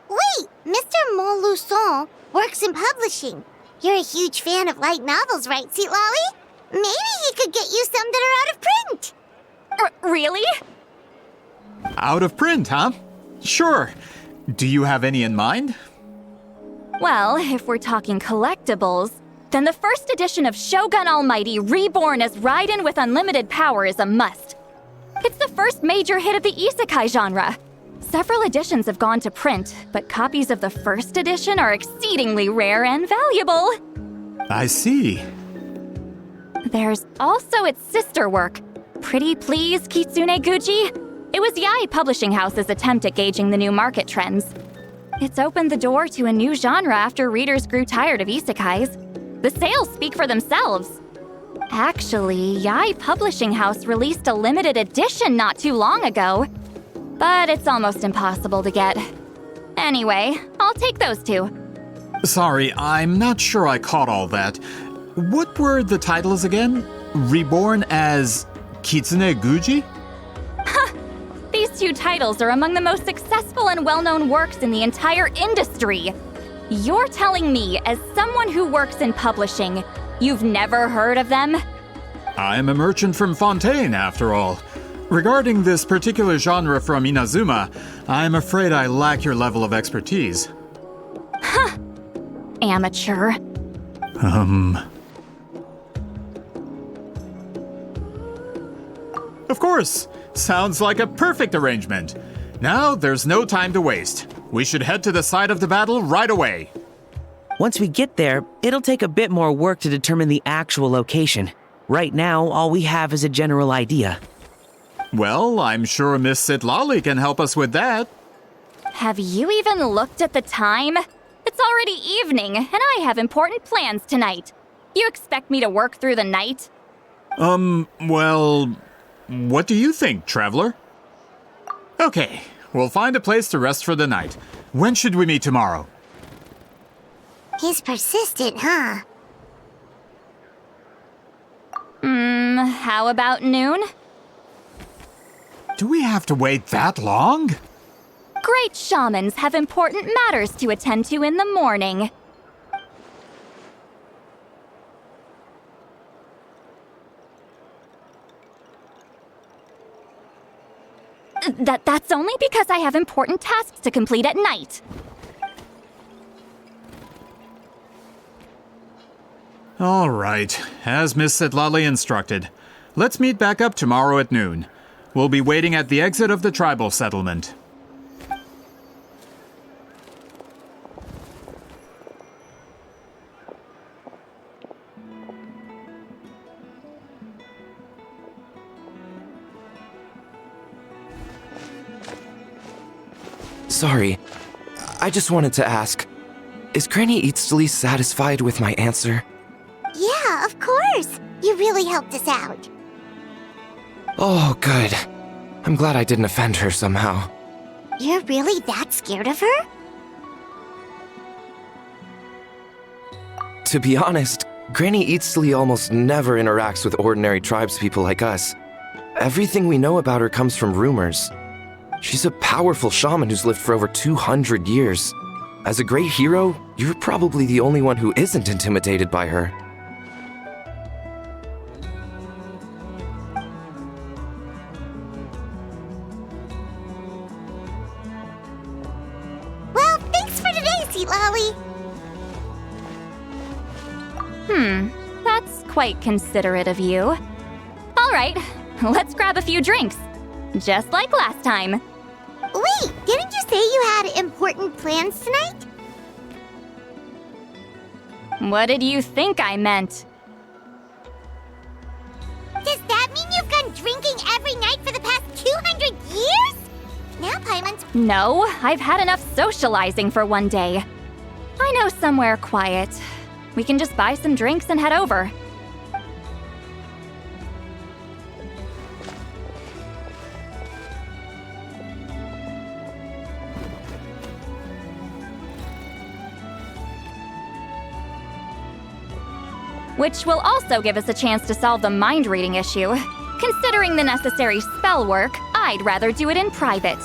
Wait, Mr. Montluçon works in publishing. You're a huge fan of light novels, right, Citlali? Maybe he could get you some that are out of print. Really? Out of print, huh? Sure. Do you have any in mind? Well, if we're talking collectibles, then the first edition of Shogun Almighty reborn as Raiden with unlimited power is a must. It's the first major hit of the isekai genre. Several editions have gone to print, but copies of the first edition are exceedingly rare and valuable. I see. There's also its sister work, Pretty Please Kitsune Guji. It was Yae Publishing House's attempt at gauging the new market trends. It's opened the door to a new genre after readers grew tired of isekais. The sales speak for themselves. Actually, Yae Publishing House released a limited edition not too long ago, but it's almost impossible to get. Anyway, I'll take those two. Sorry, I'm not sure I caught all that. What were the titles again? Reborn as Kitsune Guji? These two titles are among the most successful and well-known works in the entire industry. You're telling me, as someone who works in publishing, you've never heard of them? I'm a merchant from Fontaine, after all. Regarding this particular genre from Inazuma, I'm afraid I lack your level of expertise. Amateur. Of course! Sounds like a perfect arrangement. Now, there's no time to waste. We should head to the site of the battle right away. Once we get there, it'll take a bit more work to determine the actual location. Right now, all we have is a general idea. Well, I'm sure Miss Citlali can help us with that. Have you even looked at the time? It's already evening, and I have important plans tonight. You expect me to work through the night? Well, what do you think, traveler? Okay, we'll find a place to rest for the night. When should we meet tomorrow? He's persistent, huh? How about noon? Do we have to wait that long? Great shamans have important matters to attend to in the morning. That's only because I have important tasks to complete at night. All right, as Miss Citlali instructed. Let's meet back up tomorrow at noon. We'll be waiting at the exit of the tribal settlement. Sorry, I just wanted to ask, is Granny Huitzilin satisfied with my answer? Yeah, of course. You really helped us out. Oh, good. I'm glad I didn't offend her somehow. You're really that scared of her? To be honest, Granny Huitzilin almost never interacts with ordinary tribespeople like us. Everything we know about her comes from rumors. She's a powerful shaman who's lived for over 200 years. As a great hero, you're probably the only one who isn't intimidated by her. Well, thanks for today, Citlali. That's quite considerate of you. All right, let's grab a few drinks. Just like last time. Wait, didn't you say you had important plans tonight? What did you think I meant? Does that mean you've gone drinking every night for the past 200 years? Now Paimon's... No, I've had enough socializing for one day. I know somewhere quiet. We can just buy some drinks and head over. which will also give us a chance to solve the mind reading issue. Considering the necessary spell work, I'd rather do it in private.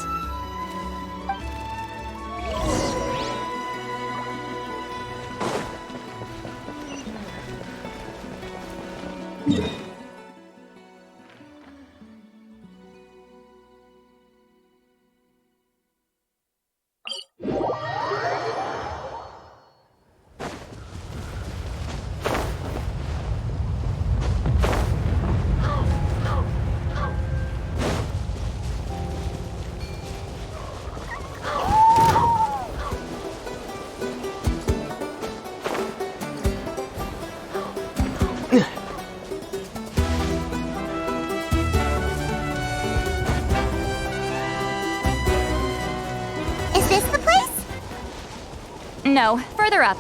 No, further up.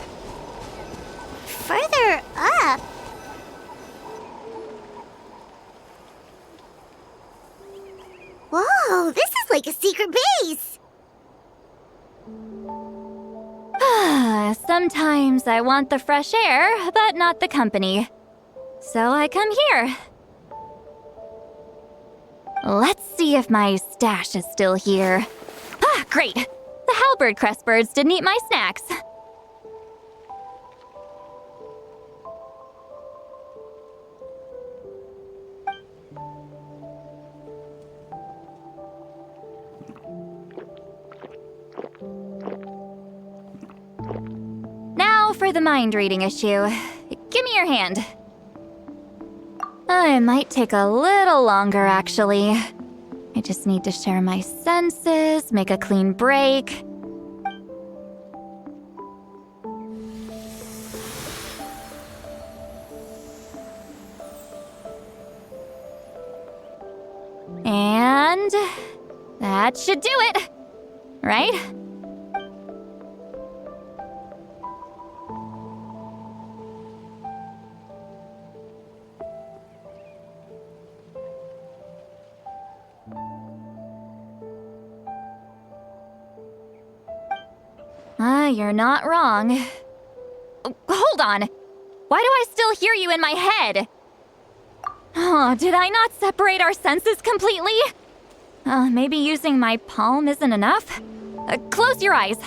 Further up? Whoa, this is like a secret base! Sometimes I want the fresh air, but not the company. So I come here. Let's see if my stash is still here. Ah, great! The halberd crest birds didn't eat my snacks. Now for the mind reading issue. Give me your hand. It might take a little longer, actually. I just need to share my senses, make a clean break. And that should do it, right? You're not wrong. Hold on! Why do I still hear you in my head? Oh, did I not separate our senses completely? Maybe using my palm isn't enough? Close your eyes.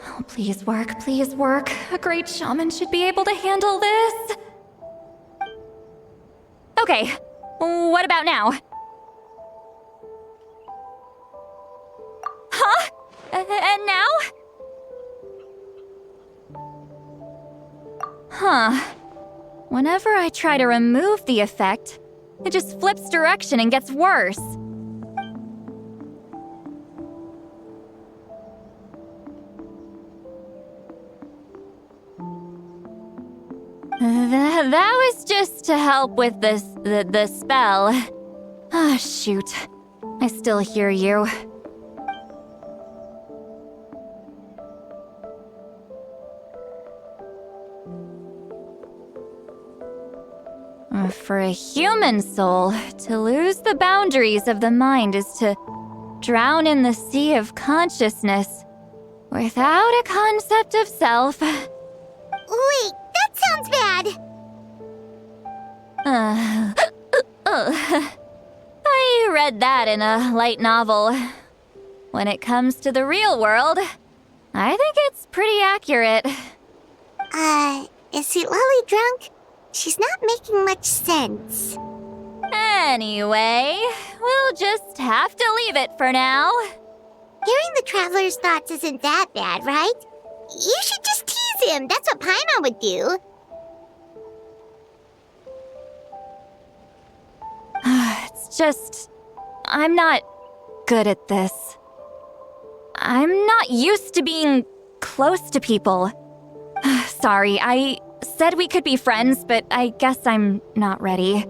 Oh, please work, please work. A great shaman should be able to handle this. Okay, what about now? Huh? And now? Huh. Whenever I try to remove the effect, it just flips direction and gets worse. That was just to help with the spell. Ah, shoot. I still hear you. For a human soul, to lose the boundaries of the mind is to drown in the sea of consciousness without a concept of self. Wait, that sounds bad! I read that in a light novel. When it comes to the real world, I think it's pretty accurate. Is Citlali drunk? She's not making much sense. Anyway, we'll just have to leave it for now. Hearing the traveler's thoughts isn't that bad, right? You should just tease him. That's what Paimon would do. It's just... I'm not good at this. I'm not used to being close to people. Sorry, I said we could be friends, but I guess I'm not ready.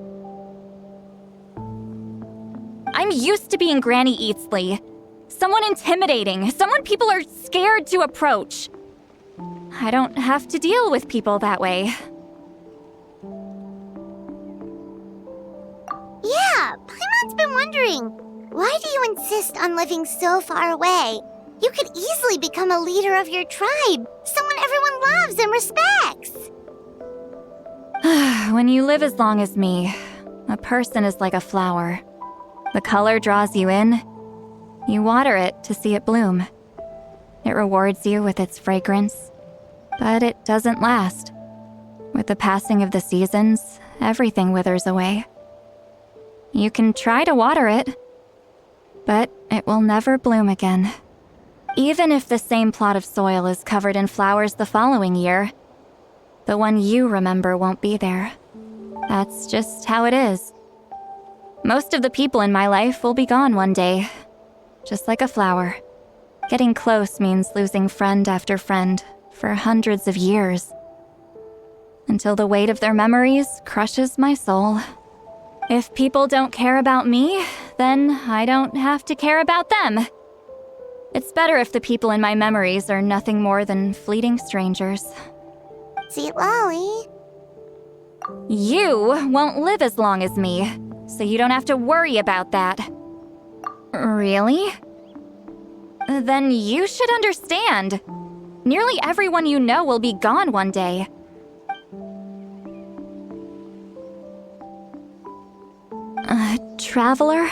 I'm used to being Granny Eatsley. Someone intimidating, someone people are scared to approach. I don't have to deal with people that way. Yeah, Paimon's been wondering. Why do you insist on living so far away? You could easily become a leader of your tribe, someone everyone loves and respects. When you live as long as me, a person is like a flower. The color draws you in. You water it to see it bloom. It rewards you with its fragrance, but it doesn't last. With the passing of the seasons, everything withers away. You can try to water it, but it will never bloom again. Even if the same plot of soil is covered in flowers the following year, the one you remember won't be there. That's just how it is. Most of the people in my life will be gone one day, just like a flower. Getting close means losing friend after friend for hundreds of years, until the weight of their memories crushes my soul. If people don't care about me, then I don't have to care about them. It's better if the people in my memories are nothing more than fleeting strangers. Citlali. You won't live as long as me, so you don't have to worry about that. Really? Then you should understand. Nearly everyone you know will be gone one day. Traveler?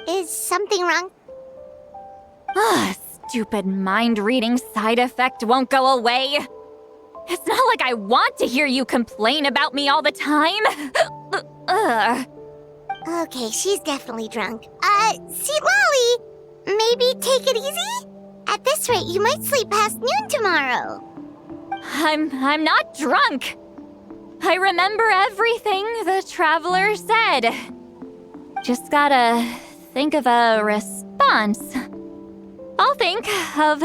Is something wrong? Stupid mind-reading side effect won't go away. It's not like I want to hear you complain about me all the time. Okay, she's definitely drunk. Citlali, maybe take it easy? At this rate, you might sleep past noon tomorrow. I'm not drunk. I remember everything the traveler said. Just gotta think of a response. I'll think of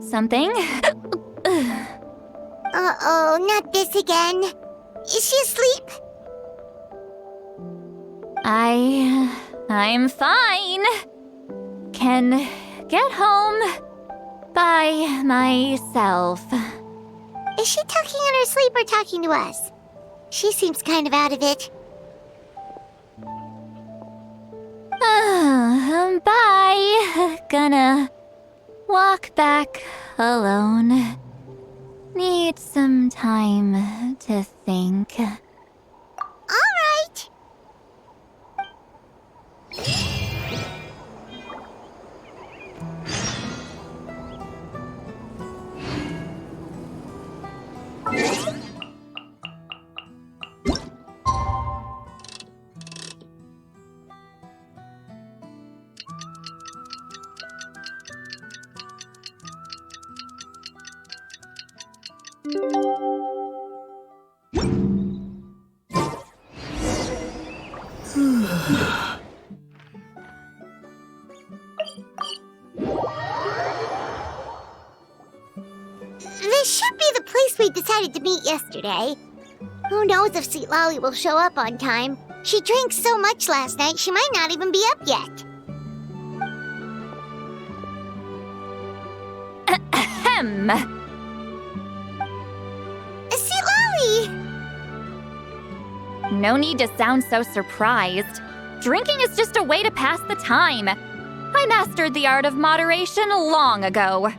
something. Uh-oh, not this again. Is she asleep? I'm fine. Can get home by myself. Is she talking in her sleep or talking to us? She seems kind of out of it. Bye. Gonna walk back alone. Need some time to think. All right. This should be the place we decided to meet yesterday. Who knows if Citlali will show up on time? She drank so much last night, she might not even be up yet. Ahem. Citlali! No need to sound so surprised. Drinking is just a way to pass the time. I mastered the art of moderation long ago.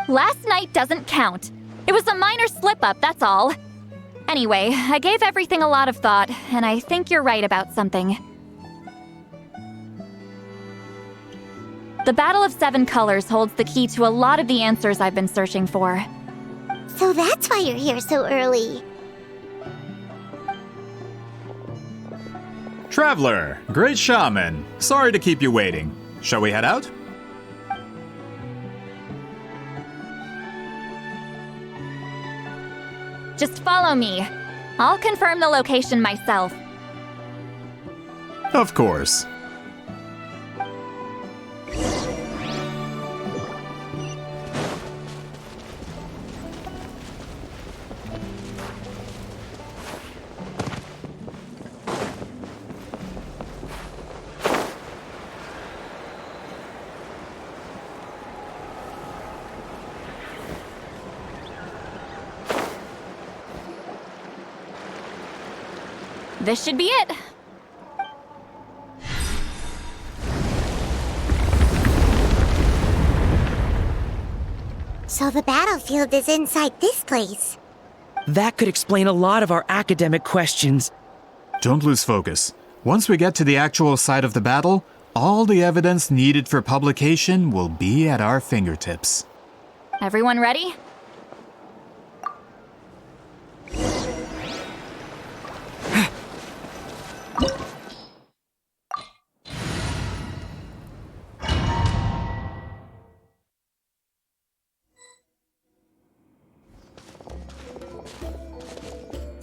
Last night doesn't count. It was a minor slip-up, that's all. Anyway, I gave everything a lot of thought, and I think you're right about something. The Battle of Seven Colors holds the key to a lot of the answers I've been searching for. So that's why you're here so early. Traveler, great shaman. Sorry to keep you waiting. Shall we head out? Just follow me. I'll confirm the location myself. Of course. This should be it. So the battlefield is inside this place. That could explain a lot of our academic questions. Don't lose focus. Once we get to the actual site of the battle, all the evidence needed for publication will be at our fingertips. Everyone ready?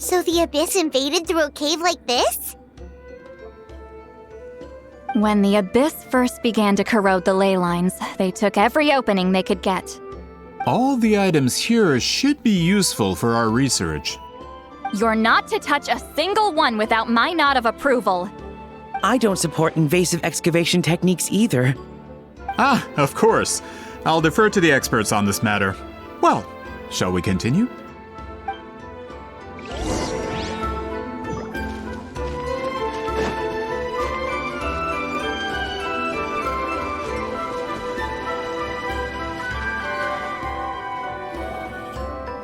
So the Abyss invaded through a cave like this? When the Abyss first began to corrode the ley lines, they took every opening they could get. All the items here should be useful for our research. You're not to touch a single one without my nod of approval. I don't support invasive excavation techniques either. Ah, of course. I'll defer to the experts on this matter. Well, shall we continue?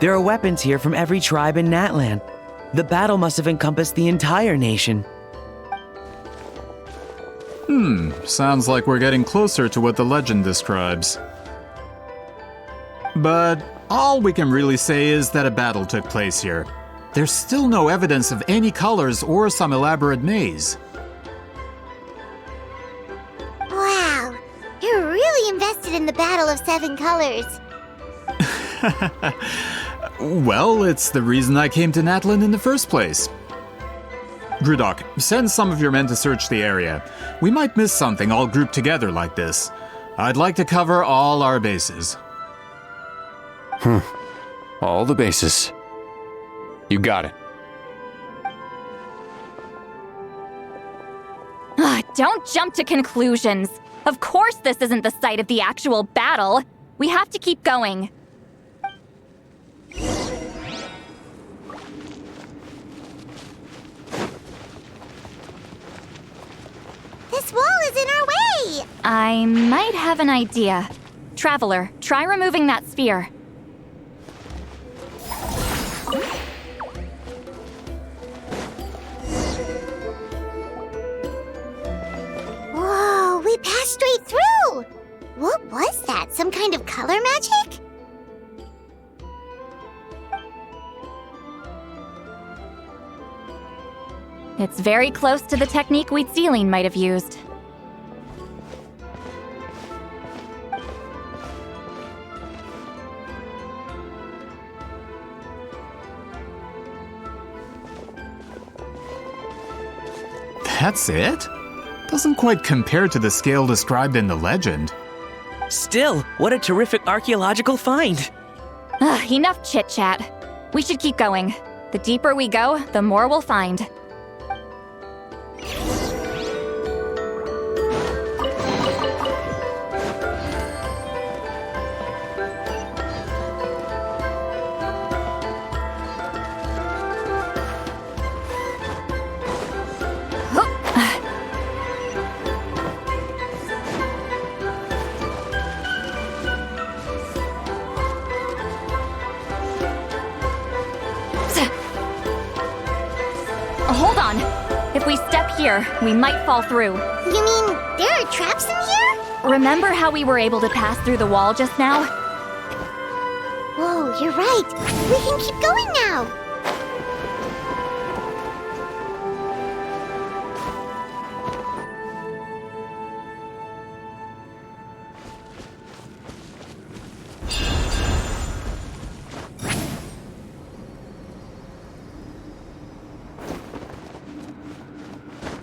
There are weapons here from every tribe in Natlan. The battle must have encompassed the entire nation. Sounds like we're getting closer to what the legend describes. But all we can really say is that a battle took place here. There's still no evidence of any colors or some elaborate maze. Wow, you're really invested in the Battle of Seven Colors. Well, it's the reason I came to Natlan in the first place. Grudok, send some of your men to search the area. We might miss something all grouped together like this. I'd like to cover all our bases. All the bases. You got it. Don't jump to conclusions. Of course this isn't the site of the actual battle. We have to keep going. This wall is in our way! I might have an idea. Traveler, try removing that sphere. Whoa, we passed straight through! What was that? Some kind of color magic? It's very close to the technique Huitzilin might have used. That's it? Doesn't quite compare to the scale described in the legend. Still, what a terrific archaeological find! Enough chit-chat. We should keep going. The deeper we go, the more we'll find. Hold on. If we step here, we might fall through. You mean there are traps in here? Remember how we were able to pass through the wall just now? Whoa, Oh, you're right. We can keep going now.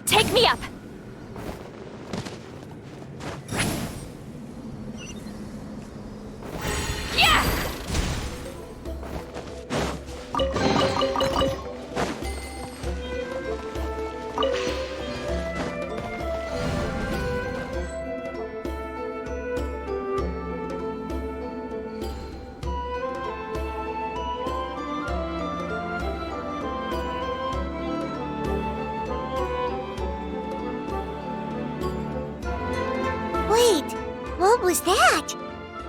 Take me up! Yeah! Wait, what was that?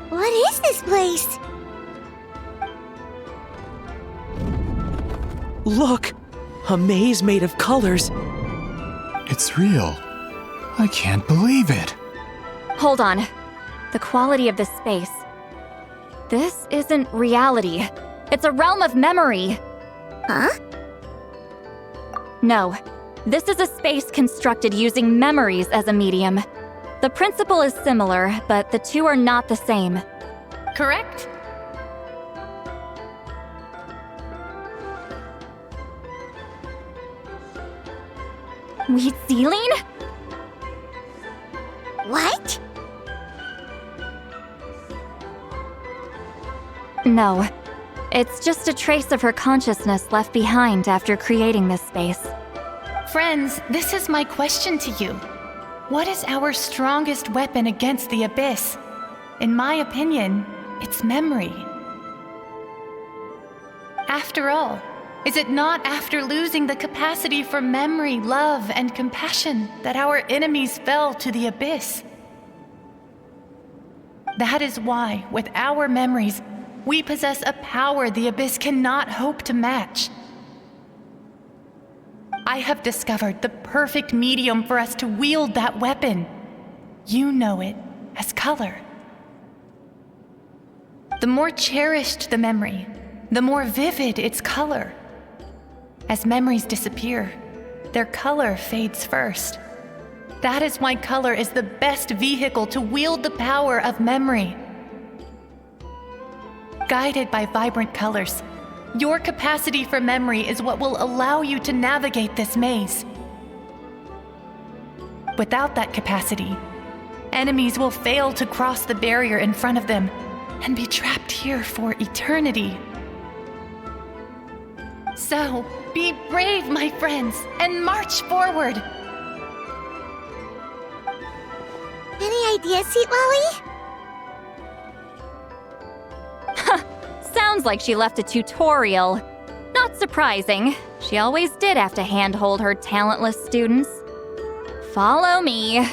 What is this place? Look! A maze made of colors. It's real. I can't believe it. Hold on. The quality of this space. This isn't reality. It's a realm of memory. Huh? No. This is a space constructed using memories as a medium. The principle is similar, but the two are not the same. Correct? Huitzilin? What? No. It's just a trace of her consciousness left behind after creating this space. Friends, this is my question to you. What is our strongest weapon against the Abyss? In my opinion, it's memory. After all, is it not after losing the capacity for memory, love, and compassion that our enemies fell to the Abyss? That is why, with our memories, we possess a power the Abyss cannot hope to match. I have discovered the perfect medium for us to wield that weapon. You know it as color. The more cherished the memory, the more vivid its color. As memories disappear, their color fades first. That is why color is the best vehicle to wield the power of memory. Guided by vibrant colors, your capacity for memory is what will allow you to navigate this maze. Without that capacity, enemies will fail to cross the barrier in front of them and be trapped here for eternity. So, be brave, my friends, and march forward! Any ideas, Citlali? Sounds like she left a tutorial. Not surprising. She always did have to handhold her talentless students. Follow me.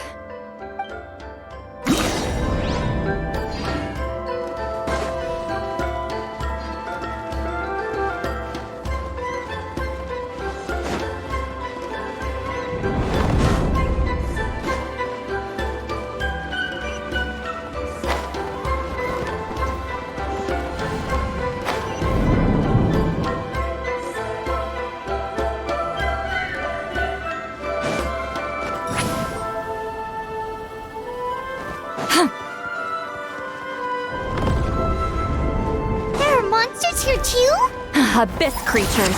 Abyss creatures.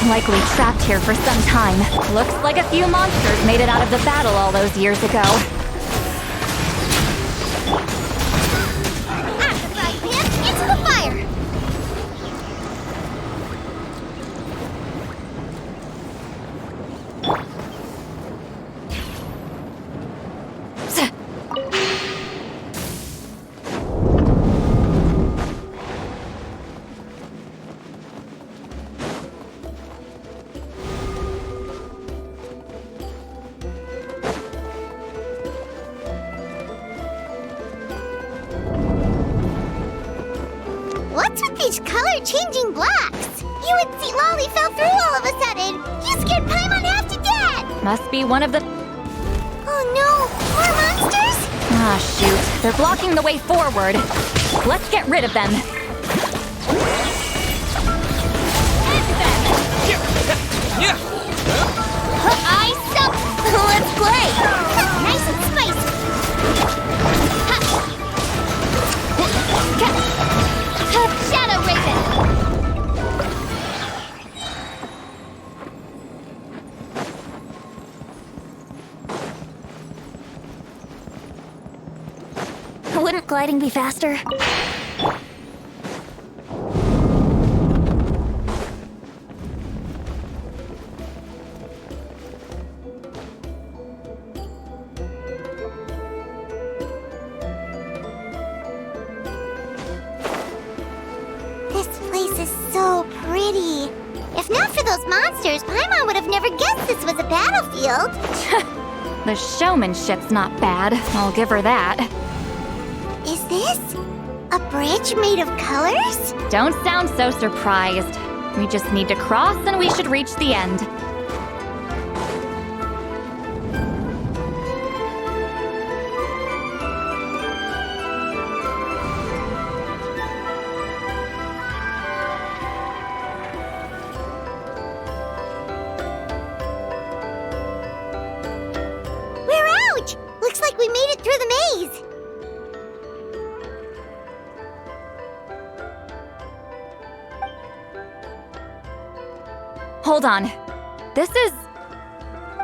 Likely trapped here for some time. Looks like a few monsters made it out of the battle all those years ago. After frying pan, into the fire! What's with these color-changing blocks? You and Citlali fell through all of a sudden. You scared Paimon half to death! Must be one of the... Oh no! More monsters? Ah, shoot. They're blocking the way forward. Let's get rid of them. Wouldn't gliding be faster? This place is so pretty. If not for those monsters, Paimon would have never guessed this was a battlefield. The showmanship's not bad, I'll give her that. Is this a bridge made of colors? Don't sound so surprised. We just need to cross and we should reach the end. We're out! Looks like we made it through the maze. Hold on. This is...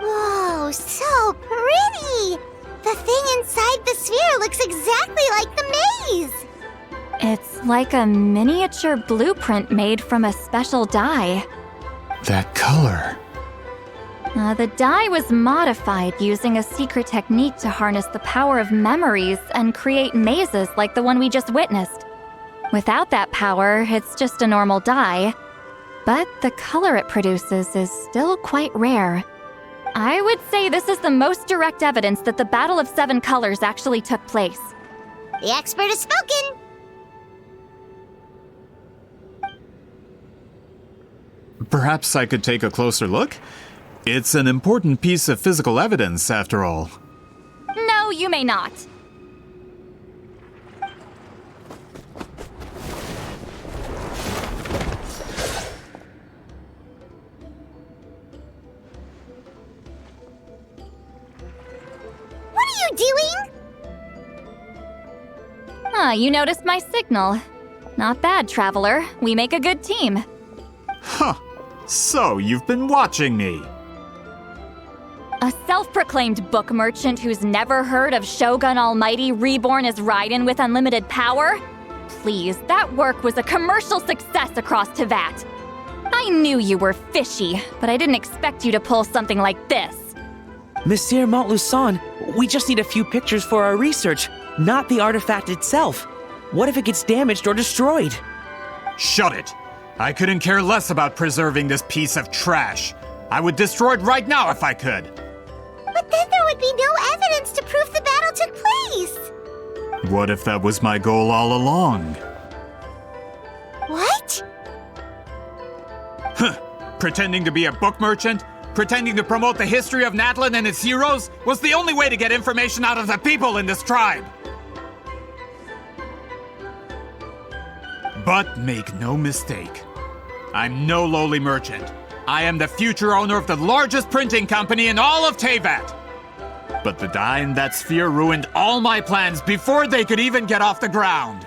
Whoa, so pretty! The thing inside the sphere looks exactly like the maze! It's like a miniature blueprint made from a special dye. That color. The dye was modified using a secret technique to harness the power of memories and create mazes like the one we just witnessed. Without that power, it's just a normal dye. But the color it produces is still quite rare. I would say this is the most direct evidence that the Battle of Seven Colors actually took place. The expert has spoken! Perhaps I could take a closer look? It's an important piece of physical evidence, after all. No, you may not. What are you doing? You noticed my signal. Not bad, Traveler. We make a good team. Huh. So, you've been watching me. A self-proclaimed book merchant who's never heard of Shogun Almighty reborn as Raiden with unlimited power? Please, that work was a commercial success across Teyvat. I knew you were fishy, but I didn't expect you to pull something like this. Monsieur Montluçon, we just need a few pictures for our research, not the artifact itself. What if it gets damaged or destroyed? Shut it! I couldn't care less about preserving this piece of trash. I would destroy it right now if I could. But then there would be no evidence to prove the battle took place. What if that was my goal all along? What? Huh. Pretending to be a book merchant? Pretending to promote the history of Natlan and its heroes was the only way to get information out of the people in this tribe. But make no mistake, I'm no lowly merchant. I am the future owner of the largest printing company in all of Teyvat. But the dye in that sphere ruined all my plans before they could even get off the ground.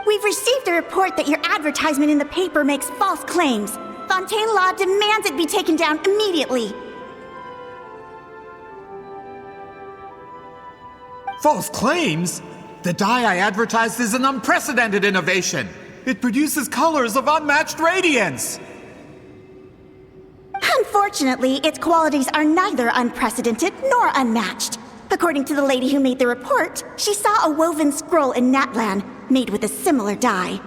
We've received a report that your advertisement in the paper makes false claims. Fontaine Law demands it be taken down immediately. False claims? The dye I advertised is an unprecedented innovation. It produces colors of unmatched radiance. Unfortunately, its qualities are neither unprecedented nor unmatched. According to the lady who made the report, she saw a woven scroll in Natlan made with a similar dye.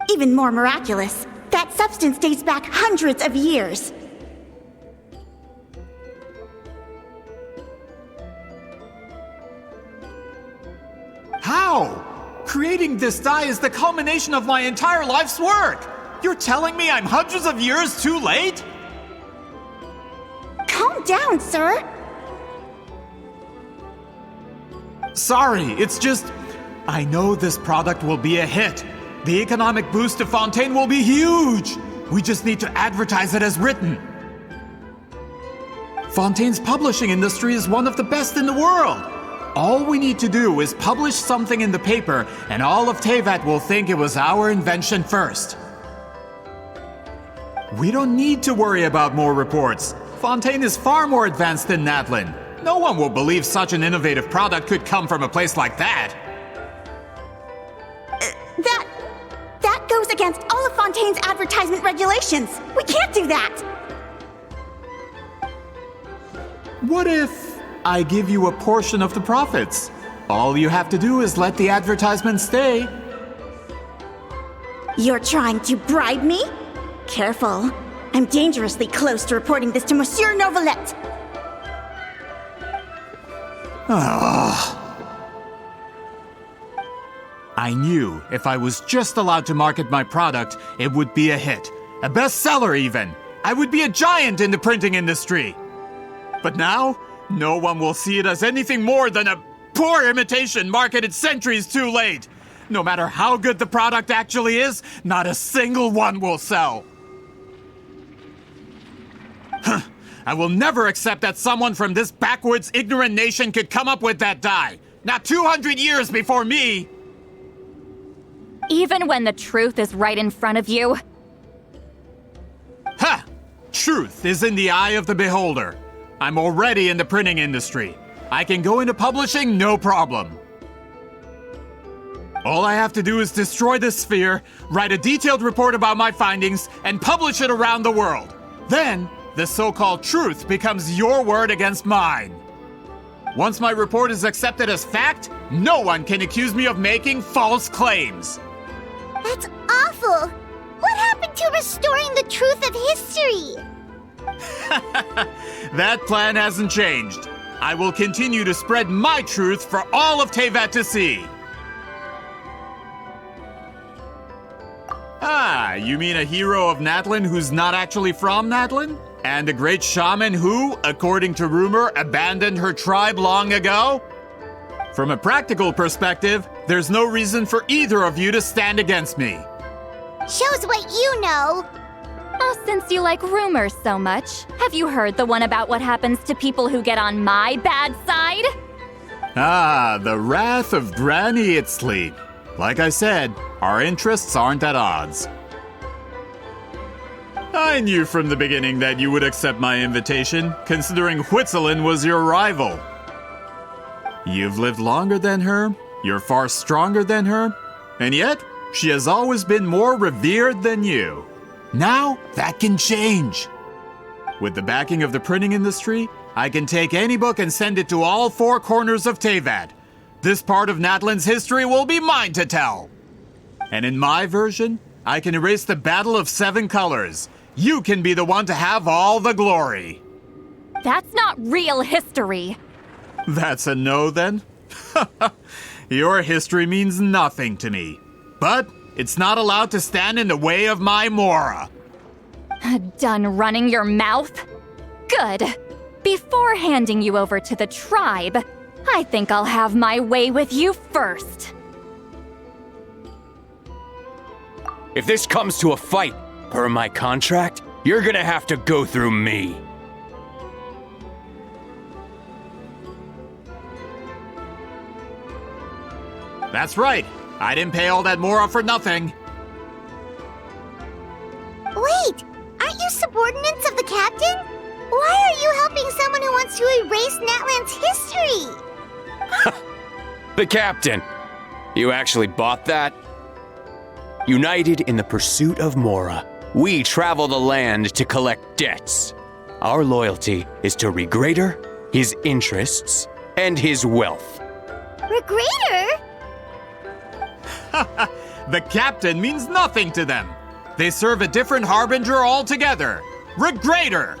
Even more miraculous, that substance dates back hundreds of years. How? Creating this dye is the culmination of my entire life's work. You're telling me I'm hundreds of years too late? Calm down, sir. Sorry, it's just... I know this product will be a hit. The economic boost to Fontaine will be huge. We just need to advertise it as written. Fontaine's publishing industry is one of the best in the world. All we need to do is publish something in the paper, and all of Teyvat will think it was our invention first. We don't need to worry about more reports. Fontaine is far more advanced than Natlan. No one will believe such an innovative product could come from a place like that. That goes against all of Fontaine's advertisement regulations. We can't do that. What if I give you a portion of the profits? All you have to do is let the advertisement stay. You're trying to bribe me? Careful. I'm dangerously close to reporting this to Monsieur Novelette. I knew if I was just allowed to market my product, it would be a hit. A bestseller even. I would be a giant in the printing industry. But now, no one will see it as anything more than a poor imitation marketed centuries too late. No matter how good the product actually is, not a single one will sell. I will never accept that someone from this backwoods, ignorant nation could come up with that dye. Not 200 years before me! Even when the truth is right in front of you? Ha! Truth is in the eye of the beholder. I'm already in the printing industry. I can go into publishing, no problem. All I have to do is destroy this sphere, write a detailed report about my findings, and publish it around the world. Then, the so-called truth becomes your word against mine. Once my report is accepted as fact, no one can accuse me of making false claims. That's awful. What happened to restoring the truth of history? That plan hasn't changed. I will continue to spread my truth for all of Teyvat to see. Ah, you mean a hero of Natlan who's not actually from Natlan? And a great shaman who, according to rumor, abandoned her tribe long ago? From a practical perspective, there's no reason for either of you to stand against me. Shows what you know. Oh, since you like rumors so much, have you heard the one about what happens to people who get on my bad side? Ah, the wrath of Granny Huitzilin. Like I said, our interests aren't at odds. I knew from the beginning that you would accept my invitation, considering Huitzilin was your rival. You've lived longer than her, you're far stronger than her, and yet, she has always been more revered than you. Now, that can change. With the backing of the printing industry, I can take any book and send it to all four corners of Teyvat. This part of Natlan's history will be mine to tell. And in my version, I can erase the Battle of Seven Colors. You can be the one to have all the glory. That's not real history. That's a no, then? Your history means nothing to me. But it's not allowed to stand in the way of my Mora. Done running your mouth? Good. Before handing you over to the tribe, I think I'll have my way with you first. If this comes to a fight, per my contract, you're gonna have to go through me. That's right. I didn't pay all that Mora for nothing. Wait, aren't you subordinates of the captain? Why are you helping someone who wants to erase Natlan's history? The captain. You actually bought that? United in the pursuit of Mora, we travel the land to collect debts. Our loyalty is to Regrader, his interests, and his wealth. Regrader? The captain means nothing to them. They serve a different harbinger altogether. Regrader!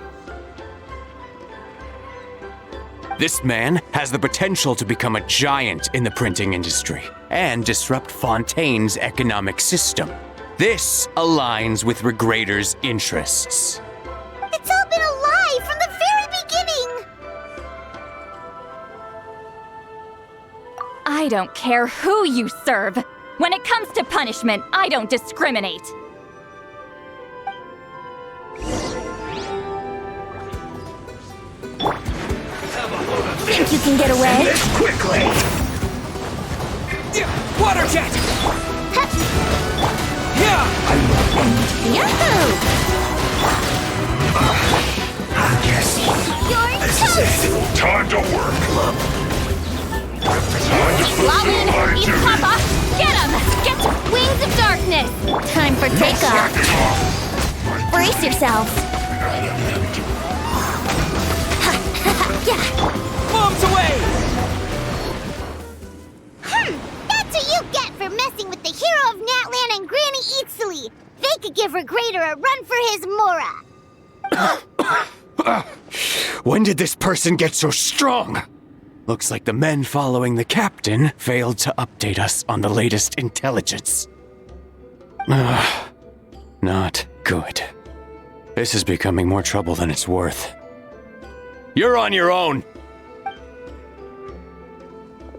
This man has the potential to become a giant in the printing industry and disrupt Fontaine's economic system. This aligns with Regrader's interests. It's all been a lie from the very beginning! I don't care who you serve. When it comes to punishment, I don't discriminate. Think you can get away? Quickly! Water jet! Yahoo! I guess You're this is it. toast! Time to work. beast, Papa! Get him! Get wings of darkness! Time for takeoff. Brace yourselves. Bombs away! That's what you get for messing with the hero of Natlan and Granny Huitzilin. They could give Regrator a run for his Mora. When did this person get so strong? Looks like the men following the captain failed to update us on the latest intelligence. Not good. This is becoming more trouble than it's worth. You're on your own!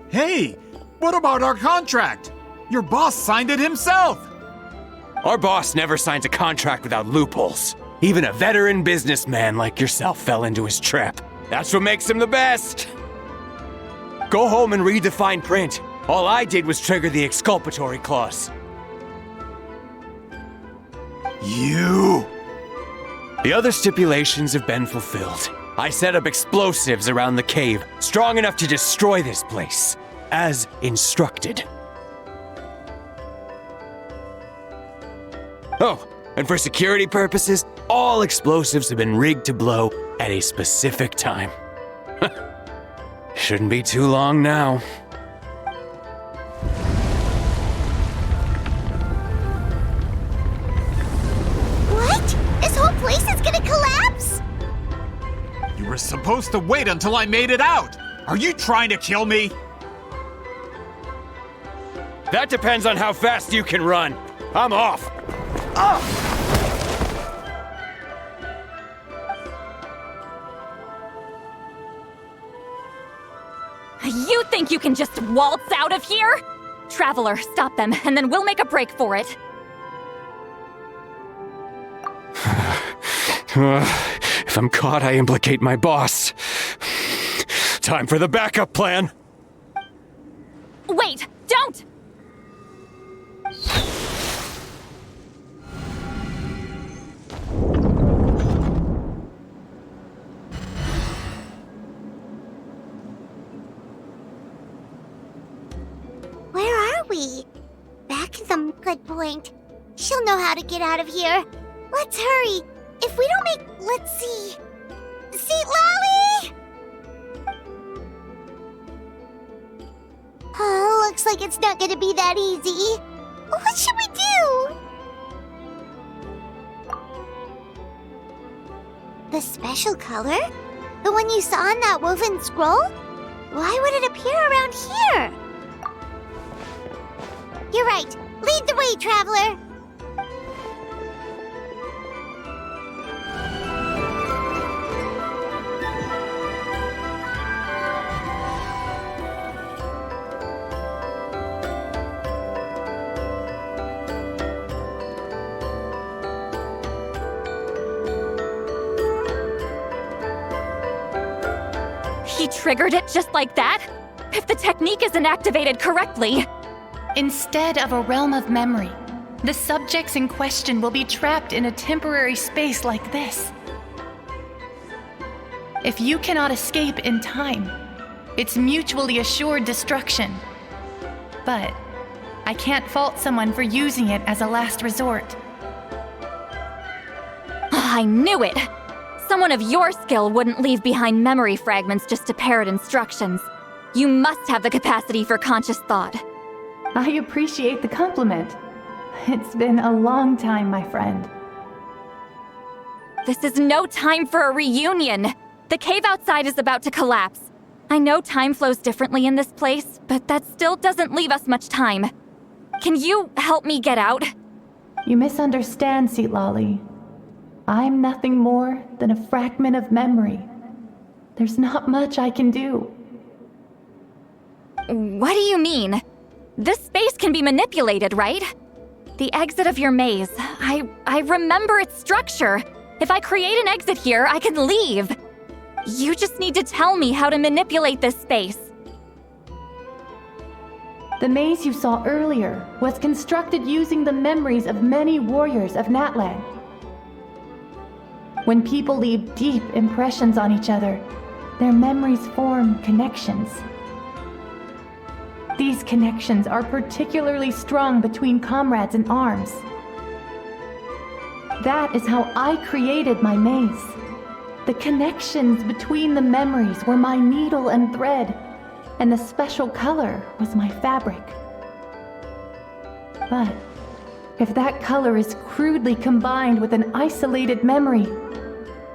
Hey, what about our contract? Your boss signed it himself! Our boss never signs a contract without loopholes. Even a veteran businessman like yourself fell into his trap. That's what makes him the best! Go home and read the fine print. All I did was trigger the exculpatory clause. You! The other stipulations have been fulfilled. I set up explosives around the cave, strong enough to destroy this place, as instructed. Oh, and for security purposes, all explosives have been rigged to blow at a specific time. Shouldn't be too long now. What? This whole place is gonna collapse? You were supposed to wait until I made it out! Are you trying to kill me? That depends on how fast you can run. I'm off. You think you can just waltz out of here? Traveler, stop them, and then we'll make a break for it. If I'm caught, I implicate my boss. Time for the backup plan. Wait, don't! Where are we? Back at the good point. She'll know how to get out of here. Let's hurry. If we don't make... Let's see... Citlali! Oh, looks like it's not gonna be that easy. What should we do? The special color? The one you saw in that woven scroll? Why would it appear around here? You're right. Lead the way, traveler. He triggered it just like that? If the technique isn't activated correctly... Instead of a realm of memory, the subjects in question will be trapped in a temporary space like this. If you cannot escape in time, it's mutually assured destruction. But I can't fault someone for using it as a last resort. I knew it! Someone of your skill wouldn't leave behind memory fragments just to parrot instructions. You must have the capacity for conscious thought. I appreciate the compliment. It's been a long time, my friend. This is no time for a reunion! The cave outside is about to collapse. I know time flows differently in this place, but that still doesn't leave us much time. Can you help me get out? You misunderstand, Citlali. I'm nothing more than a fragment of memory. There's not much I can do. What do you mean? This space can be manipulated, right? The exit of your maze. I remember its structure. If I create an exit here, I can leave. You just need to tell me how to manipulate this space. The maze you saw earlier was constructed using the memories of many warriors of Natlan. When people leave deep impressions on each other, their memories form connections. These connections are particularly strong between comrades in arms. That is how I created my maze. The connections between the memories were my needle and thread, and the special color was my fabric. But if that color is crudely combined with an isolated memory,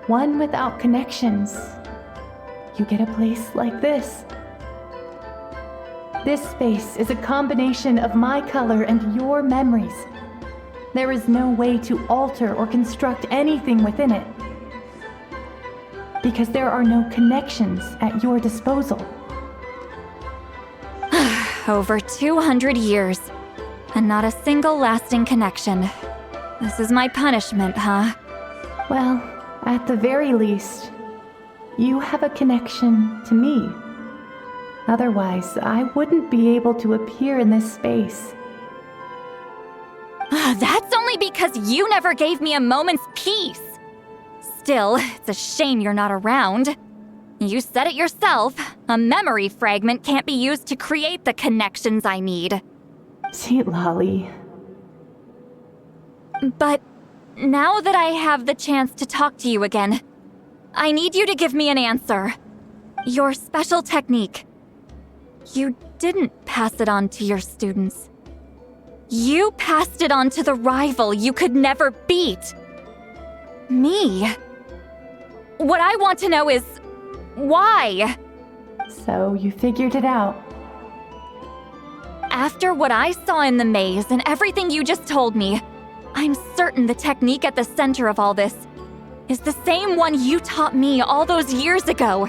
one without connections, you get a place like this. This space is a combination of my color and your memories. There is no way to alter or construct anything within it, because there are no connections at your disposal. Over 200 years, and not a single lasting connection. This is my punishment, huh? Well, at the very least, you have a connection to me. Otherwise, I wouldn't be able to appear in this space. That's only because you never gave me a moment's peace. Still, it's a shame you're not around. You said it yourself. A memory fragment can't be used to create the connections I need. Citlali. But now that I have the chance to talk to you again, I need you to give me an answer. Your special technique. You didn't pass it on to your students. You passed it on to the rival you could never beat. Me. What I want to know is, why? So you figured it out. After what I saw in the maze and everything you just told me, I'm certain the technique at the center of all this is the same one you taught me all those years ago.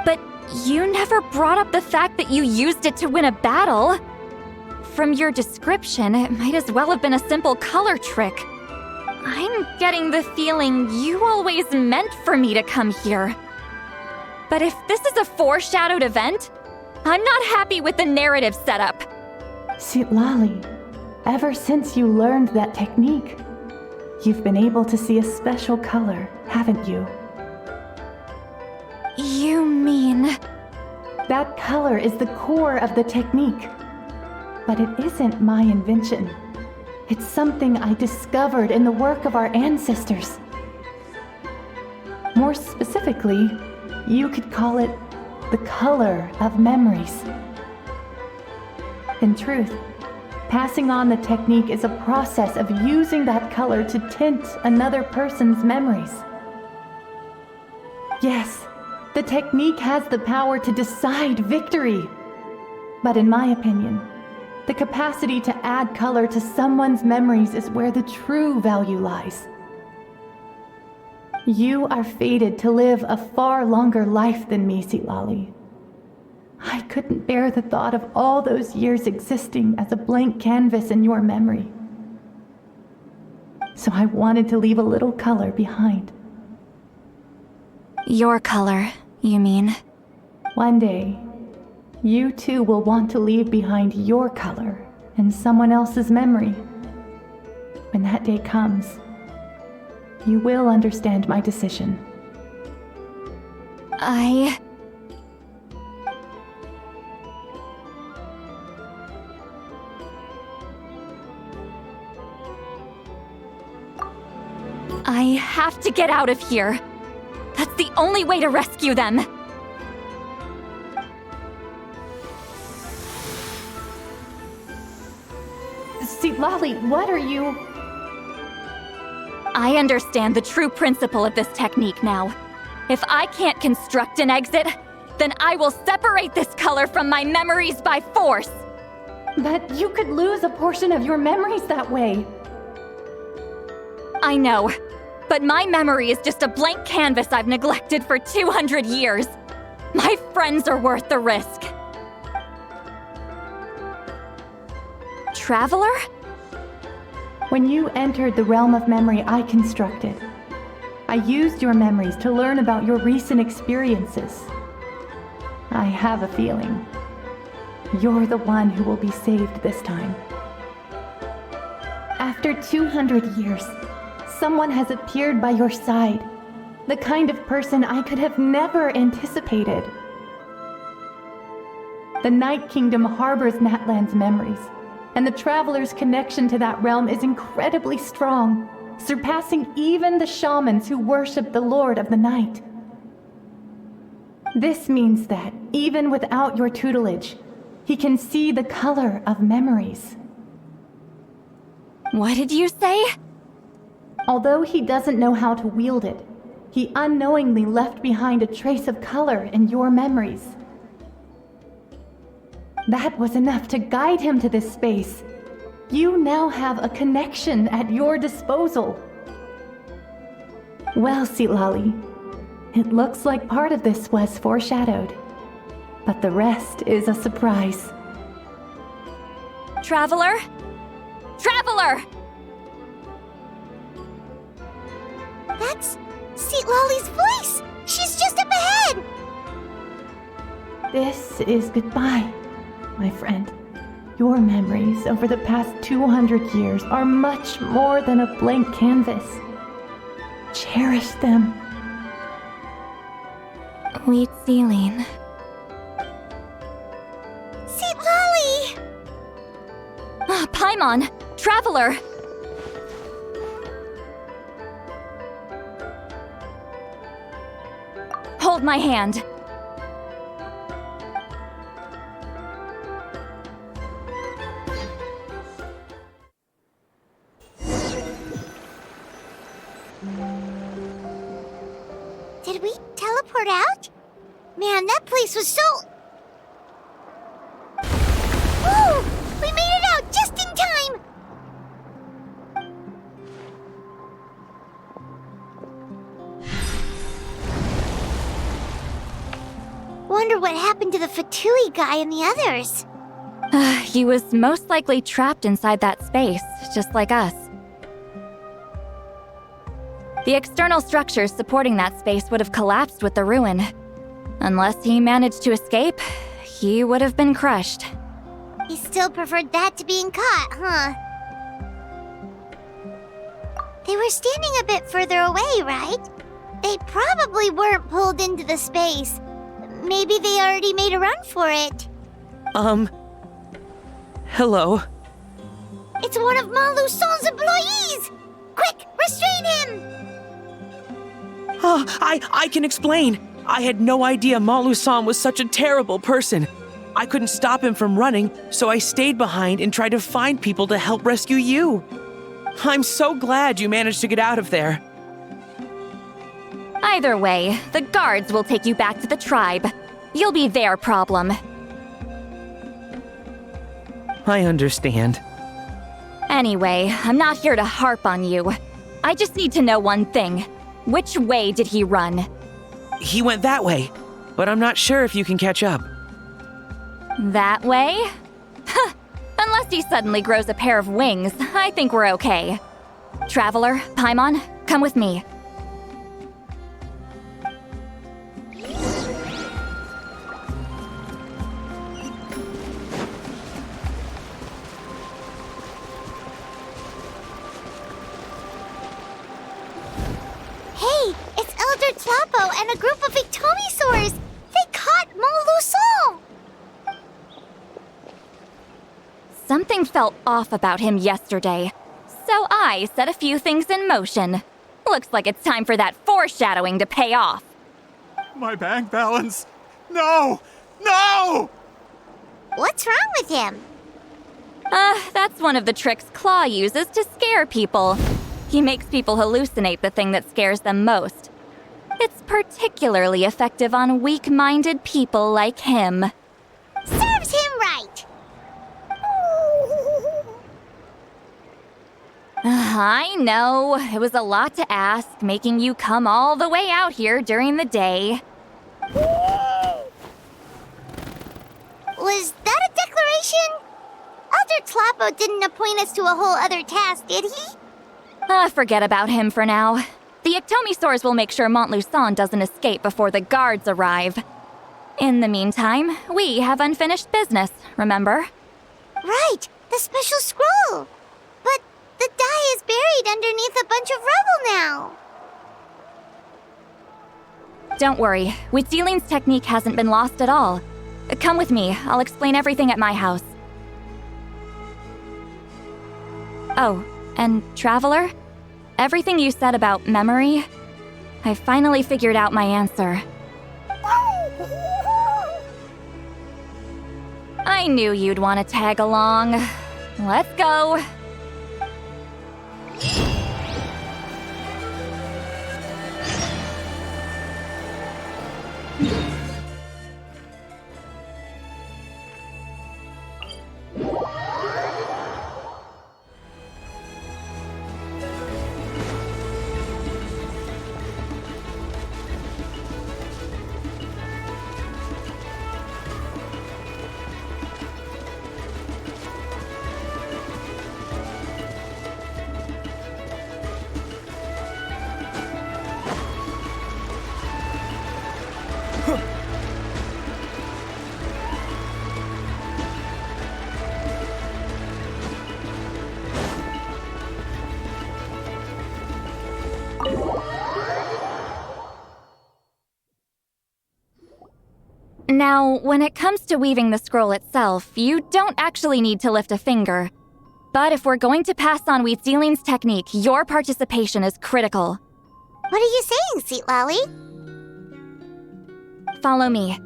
But you never brought up the fact that you used it to win a battle. From your description, it might as well have been a simple color trick. I'm getting the feeling you always meant for me to come here. But if this is a foreshadowed event, I'm not happy with the narrative setup. Citlali, ever since you learned that technique, you've been able to see a special color, haven't you? You mean... That color is the core of the technique. But it isn't my invention. It's something I discovered in the work of our ancestors. More specifically, you could call it the color of memories. In truth, passing on the technique is a process of using that color to tint another person's memories. Yes, the technique has the power to decide victory. But in my opinion, the capacity to add color to someone's memories is where the true value lies. You are fated to live a far longer life than me, Citlali. I couldn't bear the thought of all those years existing as a blank canvas in your memory. So I wanted to leave a little color behind. Your color, you mean? One day, you too will want to leave behind your color in someone else's memory. When that day comes, you will understand my decision. I have to get out of here. That's the only way to rescue them. Citlali, what are you... I understand the true principle of this technique now. If I can't construct an exit, then I will separate this color from my memories by force. But you could lose a portion of your memories that way. I know, but my memory is just a blank canvas I've neglected for 200 years. My friends are worth the risk. Traveler? When you entered the realm of memory I constructed, I used your memories to learn about your recent experiences. I have a feeling you're the one who will be saved this time. After 200 years, someone has appeared by your side, the kind of person I could have never anticipated. The Night Kingdom harbors Natlan's memories, and the traveler's connection to that realm is incredibly strong, surpassing even the shamans who worship the Lord of the Night. This means that, even without your tutelage, he can see the color of memories. What did you say? Although he doesn't know how to wield it, he unknowingly left behind a trace of color in your memories. That was enough to guide him to this space. You now have a connection at your disposal. Well, Citlali, it looks like part of this was foreshadowed, but the rest is a surprise. Traveler? Traveler! That's Citlali's voice! She's just up ahead! This is goodbye, my friend. Your memories over the past 200 years are much more than a blank canvas. Cherish them. Huitzilin. Citlali! Paimon! Traveler! Hold my hand. Did we teleport out? Man, that place was so... Woo! We made it out just in time! Wonder what happened to the Fatui guy and the others. He was most likely trapped inside that space, just like us. The external structures supporting that space would have collapsed with the ruin. Unless he managed to escape, he would have been crushed. He still preferred that to being caught, huh? They were standing a bit further away, right? They probably weren't pulled into the space. Maybe they already made a run for it. Hello? It's one of Malu Son's employees! Quick, restrain him! Oh, I can explain. I had no idea Malu-san was such a terrible person. I couldn't stop him from running, so I stayed behind and tried to find people to help rescue you. I'm so glad you managed to get out of there. Either way, the guards will take you back to the tribe. You'll be their problem. I understand. Anyway, I'm not here to harp on you. I just need to know one thing. Which way did he run? He went that way, but I'm not sure if you can catch up. That way? Huh. Unless he suddenly grows a pair of wings, I think we're okay. Traveler, Paimon, come with me. Hey, it's Elder Tlapo and a group of Ictomisaurs! They caught Malu-san! Something felt off about him yesterday, so I set a few things in motion. Looks like it's time for that foreshadowing to pay off. My bank balance! No! No! What's wrong with him? That's one of the tricks Claw uses to scare people. He makes people hallucinate the thing that scares them most. It's particularly effective on weak-minded people like him. Serves him right! I know, it was a lot to ask, making you come all the way out here during the day. Was that a declaration? Elder Tlapo didn't appoint us to a whole other task, did he? Forget about him for now. The Ictomisaurs will make sure Montluçon doesn't escape before the guards arrive. In the meantime, we have unfinished business, remember? Right, the special scroll. But the die is buried underneath a bunch of rubble now. Don't worry, Huitzilin's technique hasn't been lost at all. Come with me. I'll explain everything at my house. Oh, and Traveler? Everything you said about memory, I finally figured out my answer. I knew you'd want to tag along. Let's go. Now, when it comes to weaving the scroll itself, you don't actually need to lift a finger. But if we're going to pass on Huitzilin's technique, your participation is critical. What are you saying, Citlali? Follow me.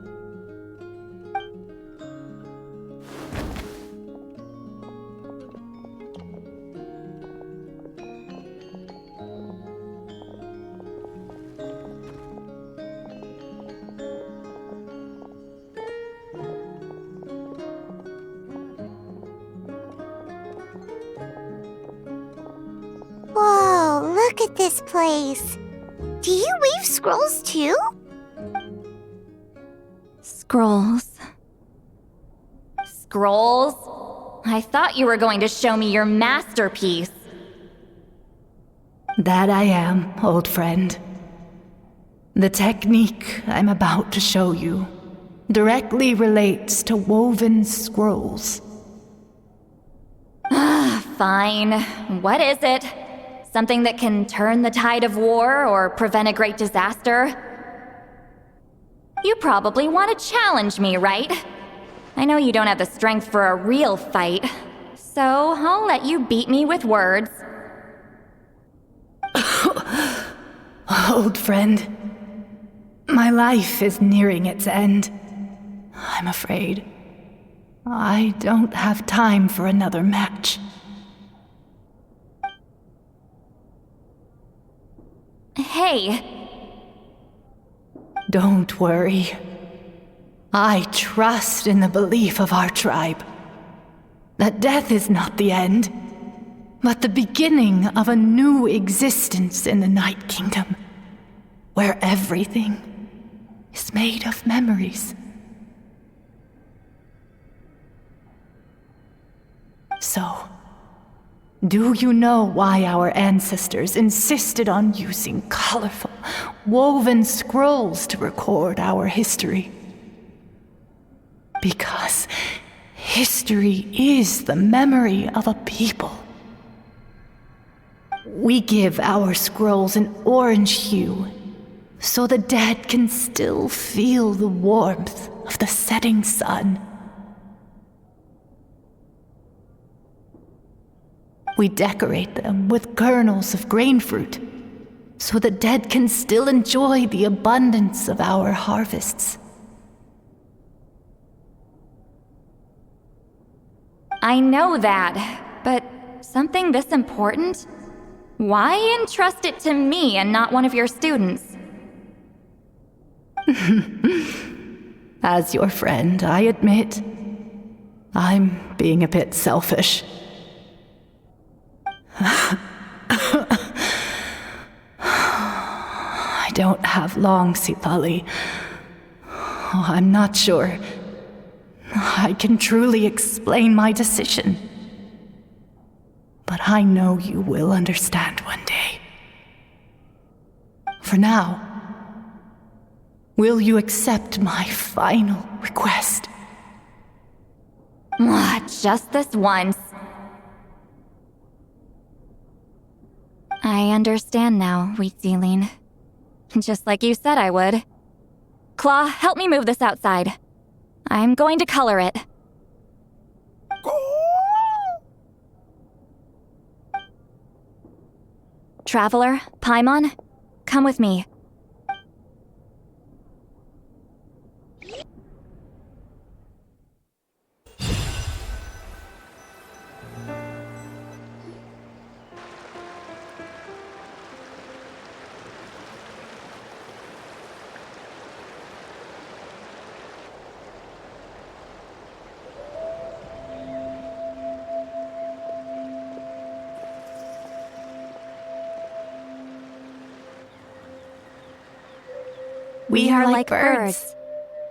Whoa, look at this place. Do you weave scrolls too? Scrolls. Scrolls? I thought you were going to show me your masterpiece. That I am, old friend. The technique I'm about to show you directly relates to woven scrolls. Fine. What is it? Something that can turn the tide of war or prevent a great disaster? You probably want to challenge me, right? I know you don't have the strength for a real fight, so I'll let you beat me with words. Old friend, my life is nearing its end. I'm afraid I don't have time for another match. Hey. Don't worry. I trust in the belief of our tribe that death is not the end, but the beginning of a new existence in the Night Kingdom, where everything is made of memories. So, do you know why our ancestors insisted on using colorful, woven scrolls to record our history? Because history is the memory of a people. We give our scrolls an orange hue, so the dead can still feel the warmth of the setting sun. We decorate them with kernels of grain fruit, so the dead can still enjoy the abundance of our harvests. I know that, but something this important? Why entrust it to me and not one of your students? As your friend, I admit, I'm being a bit selfish. I don't have long, Citlali. I'm not sure I can truly explain my decision. But I know you will understand one day. For now, will you accept my final request? Just this once. I understand now, Huitzilin. Just like you said I would. Claw, help me move this outside. I'm going to color it. Traveler, Paimon, come with me. We are like birds,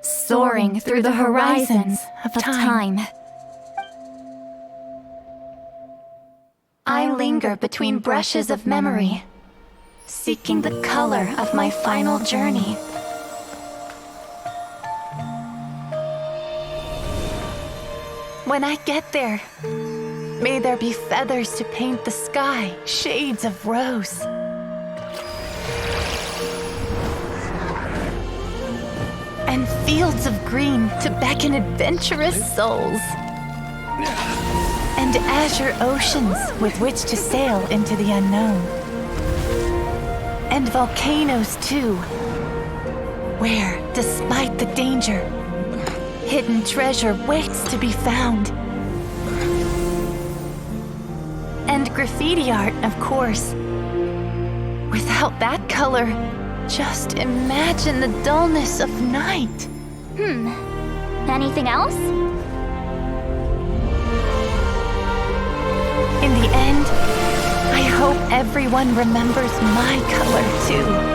soaring through the horizons of time. I linger between brushes of memory, seeking the color of my final journey. When I get there, may there be feathers to paint the sky, shades of rose. And fields of green to beckon adventurous souls. And azure oceans with which to sail into the unknown. And volcanoes too, where, despite the danger, hidden treasure waits to be found. And graffiti art, of course. Without that color, just imagine the dullness of night. Anything else? In the end, I hope everyone remembers my color too.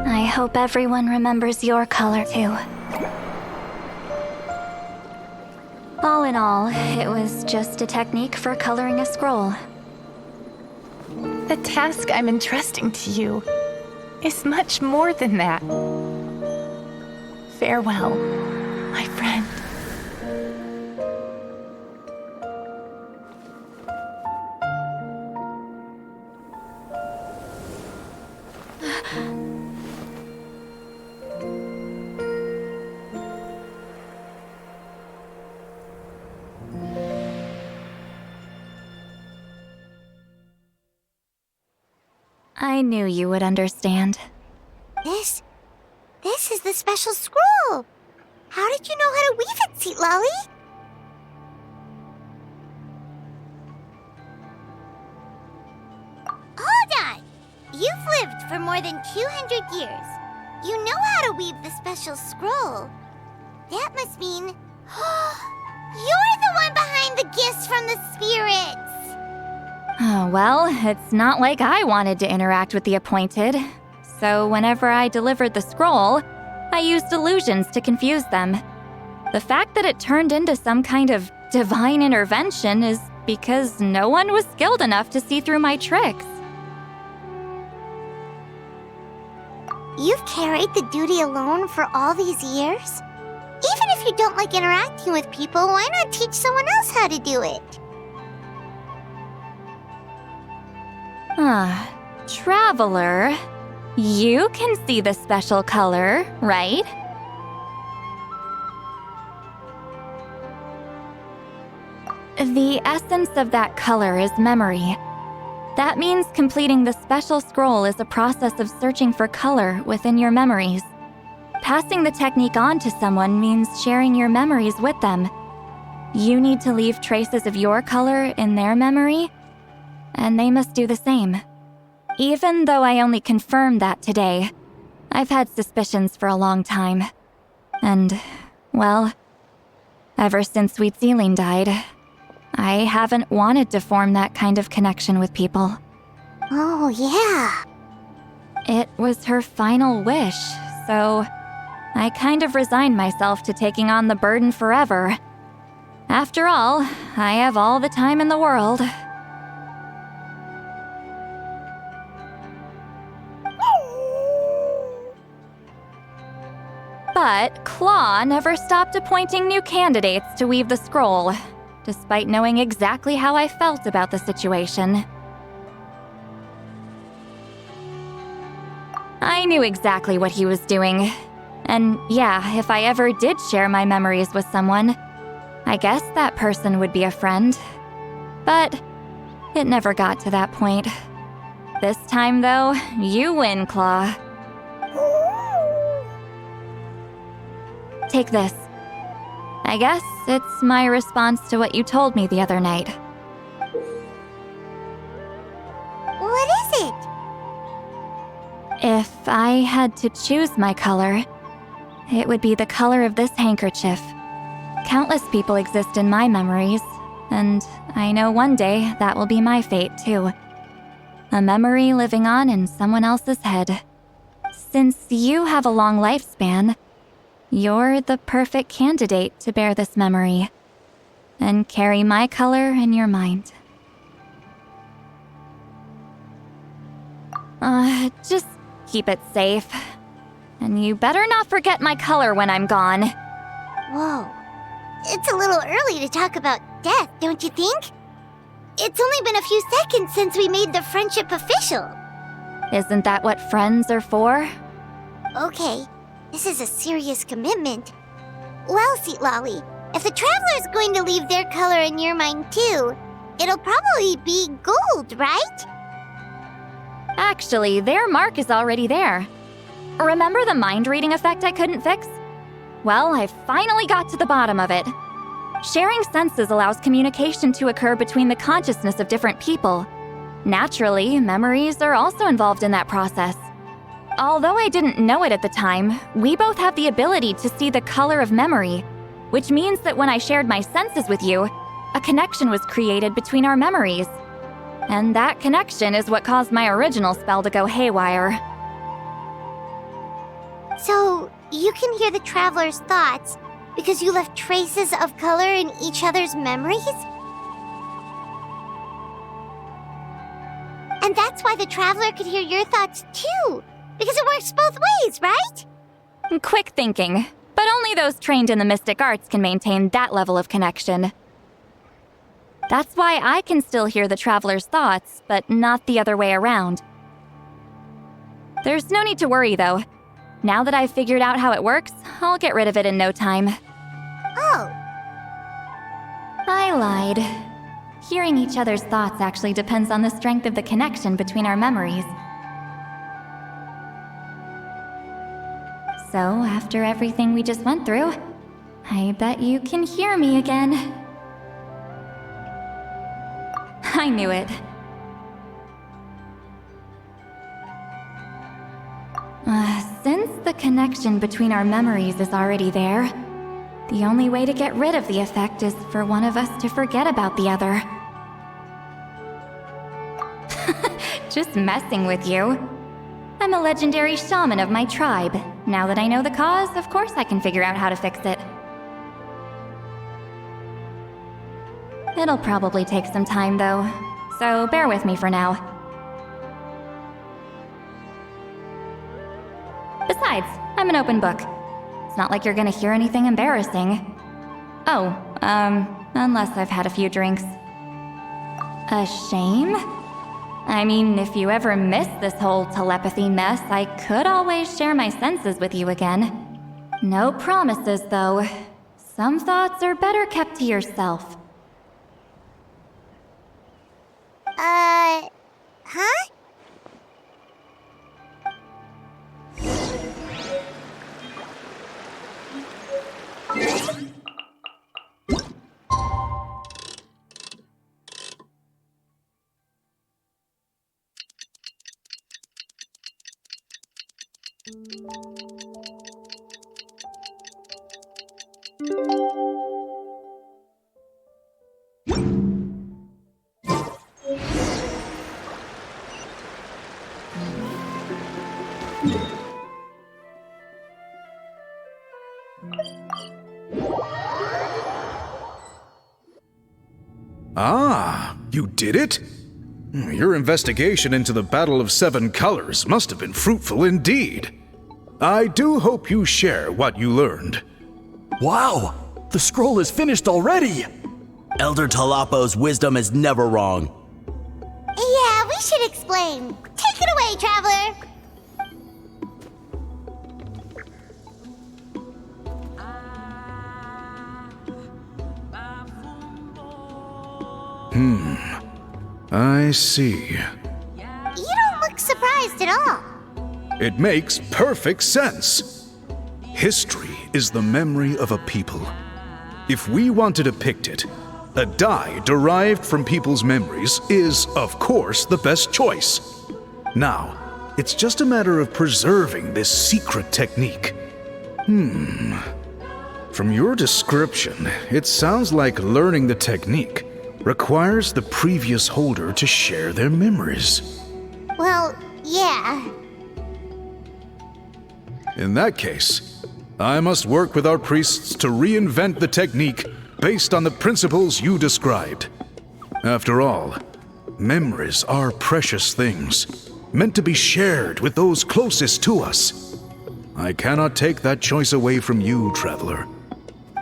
I hope everyone remembers your color too. All in all, it was just a technique for coloring a scroll. The task I'm entrusting to you is much more than that. Farewell, my friend. I knew you would understand. This is the special scroll. How did you know how to weave it, Citlali? Hold on! You've lived for more than 200 years. You know how to weave the special scroll. That must mean... you're the one behind the gifts from the spirits! Oh, well, it's not like I wanted to interact with the appointed. So whenever I delivered the scroll, I used illusions to confuse them. The fact that it turned into some kind of divine intervention is because no one was skilled enough to see through my tricks. You've carried the duty alone for all these years? Even if you don't like interacting with people, why not teach someone else how to do it? Traveler, you can see the special color, right? The essence of that color is memory. That means completing the special scroll is a process of searching for color within your memories. Passing the technique on to someone means sharing your memories with them. You need to leave traces of your color in their memory, and they must do the same. Even though I only confirmed that today, I've had suspicions for a long time. And, well, ever since Huitzilin died, I haven't wanted to form that kind of connection with people. Oh, yeah. It was her final wish, so I kind of resigned myself to taking on the burden forever. After all, I have all the time in the world. But Claw never stopped appointing new candidates to weave the scroll, despite knowing exactly how I felt about the situation. I knew exactly what he was doing. And yeah, if I ever did share my memories with someone, I guess that person would be a friend. But it never got to that point. This time, though, you win, Claw. Take this. I guess it's my response to what you told me the other night. What is it? If I had to choose my color, it would be the color of this handkerchief. Countless people exist in my memories, and I know one day that will be my fate, too. A memory living on in someone else's head. Since you have a long lifespan, you're the perfect candidate to bear this memory and carry my color in your mind. Just keep it safe. And you better not forget my color when I'm gone. Whoa. It's a little early to talk about death, don't you think? It's only been a few seconds since we made the friendship official. Isn't that what friends are for? Okay, this is a serious commitment. Well, Citlali, if the Traveler's going to leave their color in your mind too, it'll probably be gold, right? Actually, their mark is already there. Remember the mind-reading effect I couldn't fix? Well, I finally got to the bottom of it. Sharing senses allows communication to occur between the consciousness of different people. Naturally, memories are also involved in that process. Although I didn't know it at the time, we both have the ability to see the color of memory, which means that when I shared my senses with you, a connection was created between our memories. And that connection is what caused my original spell to go haywire. So, you can hear the Traveler's thoughts because you left traces of color in each other's memories? And that's why the Traveler could hear your thoughts too, because it works both ways, right? Quick thinking, but only those trained in the mystic arts can maintain that level of connection. That's why I can still hear the Traveler's thoughts, but not the other way around. There's no need to worry, though. Now that I've figured out how it works, I'll get rid of it in no time. Oh. I lied. Hearing each other's thoughts actually depends on the strength of the connection between our memories. So, after everything we just went through, I bet you can hear me again. I knew it. Since the connection between our memories is already there, the only way to get rid of the effect is for one of us to forget about the other. Just messing with you. I'm a legendary shaman of my tribe. Now that I know the cause, of course I can figure out how to fix it. It'll probably take some time, though, so bear with me for now. Besides, I'm an open book. It's not like you're gonna hear anything embarrassing. Oh, unless I've had a few drinks. A shame? I mean, if you ever miss this whole telepathy mess, I could always share my senses with you again. No promises, though. Some thoughts are better kept to yourself. Huh? Ah, you did it? Your investigation into the Battle of Seven Colors must have been fruitful indeed. I do hope you share what you learned. Wow! The scroll is finished already! Elder Talapo's wisdom is never wrong. Yeah, we should explain. Take it away, Traveler. I see. You don't look surprised at all. It makes perfect sense. History is the memory of a people. If we want to depict it, a dye derived from people's memories is, of course, the best choice. Now, it's just a matter of preserving this secret technique. From your description, it sounds like learning the technique requires the previous holder to share their memories. Well, yeah. In that case, I must work with our priests to reinvent the technique based on the principles you described. After all, memories are precious things, meant to be shared with those closest to us. I cannot take that choice away from you, Traveler.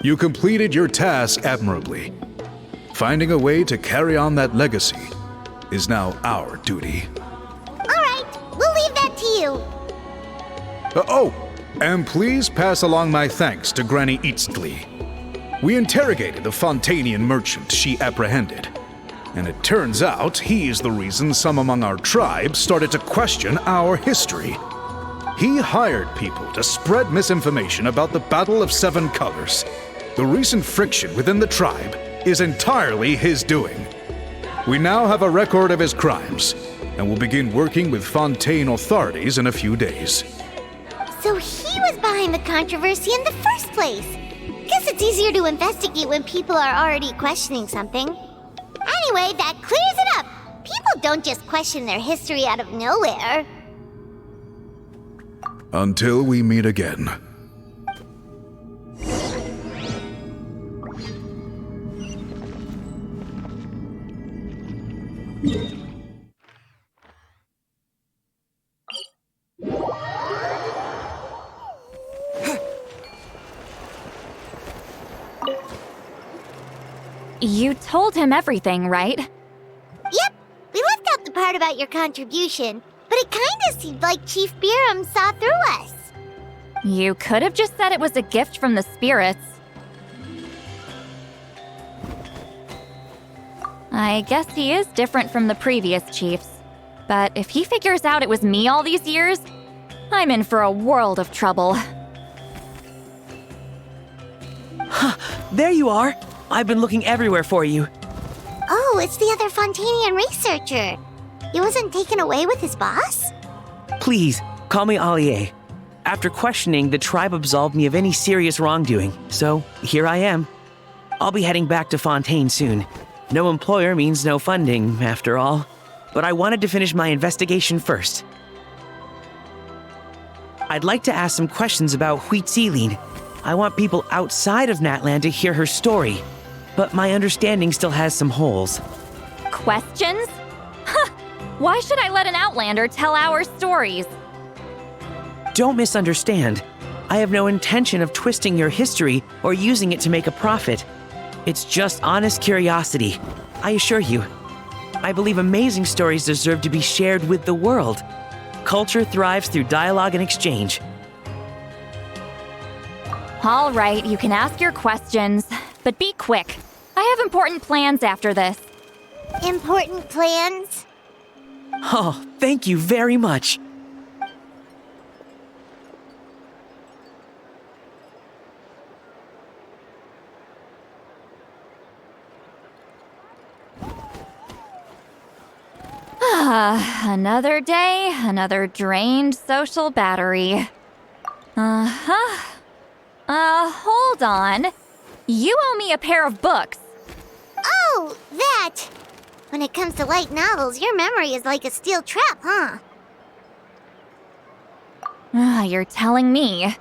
You completed your task admirably. Finding a way to carry on that legacy is now our duty. All right, we'll leave that to you. And please pass along my thanks to Granny Huitzilin. We interrogated the Fontanian merchant she apprehended, and it turns out he is the reason some among our tribe started to question our history. He hired people to spread misinformation about the Battle of Seven Colors. The recent friction within the tribe is entirely his doing. We now have a record of his crimes, and will begin working with Fontaine authorities in a few days. So he was behind the controversy in the first place. Guess it's easier to investigate when people are already questioning something. Anyway, that clears it up. People don't just question their history out of nowhere. Until we meet again. You told him everything, right? Yep. We left out the part about your contribution, but it kinda seemed like Chief Biram saw through us. You could have just said it was a gift from the spirits. I guess he is different from the previous chiefs. But if he figures out it was me all these years, I'm in for a world of trouble. There you are! I've been looking everywhere for you. Oh, it's the other Fontanian researcher. He wasn't taken away with his boss? Please, call me Allier. After questioning, the tribe absolved me of any serious wrongdoing, so here I am. I'll be heading back to Fontaine soon. No employer means no funding, after all. But I wanted to finish my investigation first. I'd like to ask some questions about Huitzilin. I want people outside of Natlan to hear her story, but my understanding still has some holes. Questions? Huh! Why should I let an Outlander tell our stories? Don't misunderstand. I have no intention of twisting your history or using it to make a profit. It's just honest curiosity, I assure you. I believe amazing stories deserve to be shared with the world. Culture thrives through dialogue and exchange. All right, you can ask your questions, but be quick. I have important plans after this. Important plans? Oh, thank you very much. Another day, another drained social battery. Hold on. You owe me a pair of books. Oh, that! When it comes to light novels, your memory is like a steel trap, huh? You're telling me.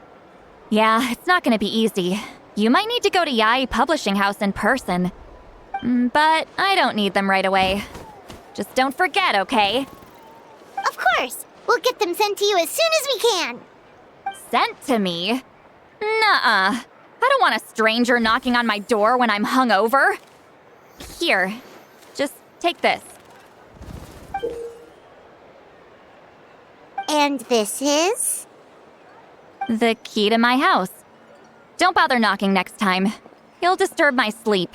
Yeah, it's not gonna be easy. You might need to go to Yai Publishing House in person. But I don't need them right away. Just don't forget, okay? Of course! We'll get them sent to you as soon as we can! sent to me? Nuh-uh. I don't want a stranger knocking on my door when I'm hungover. Here, just take this. And this is? The key to my house. Don't bother knocking next time. You'll disturb my sleep.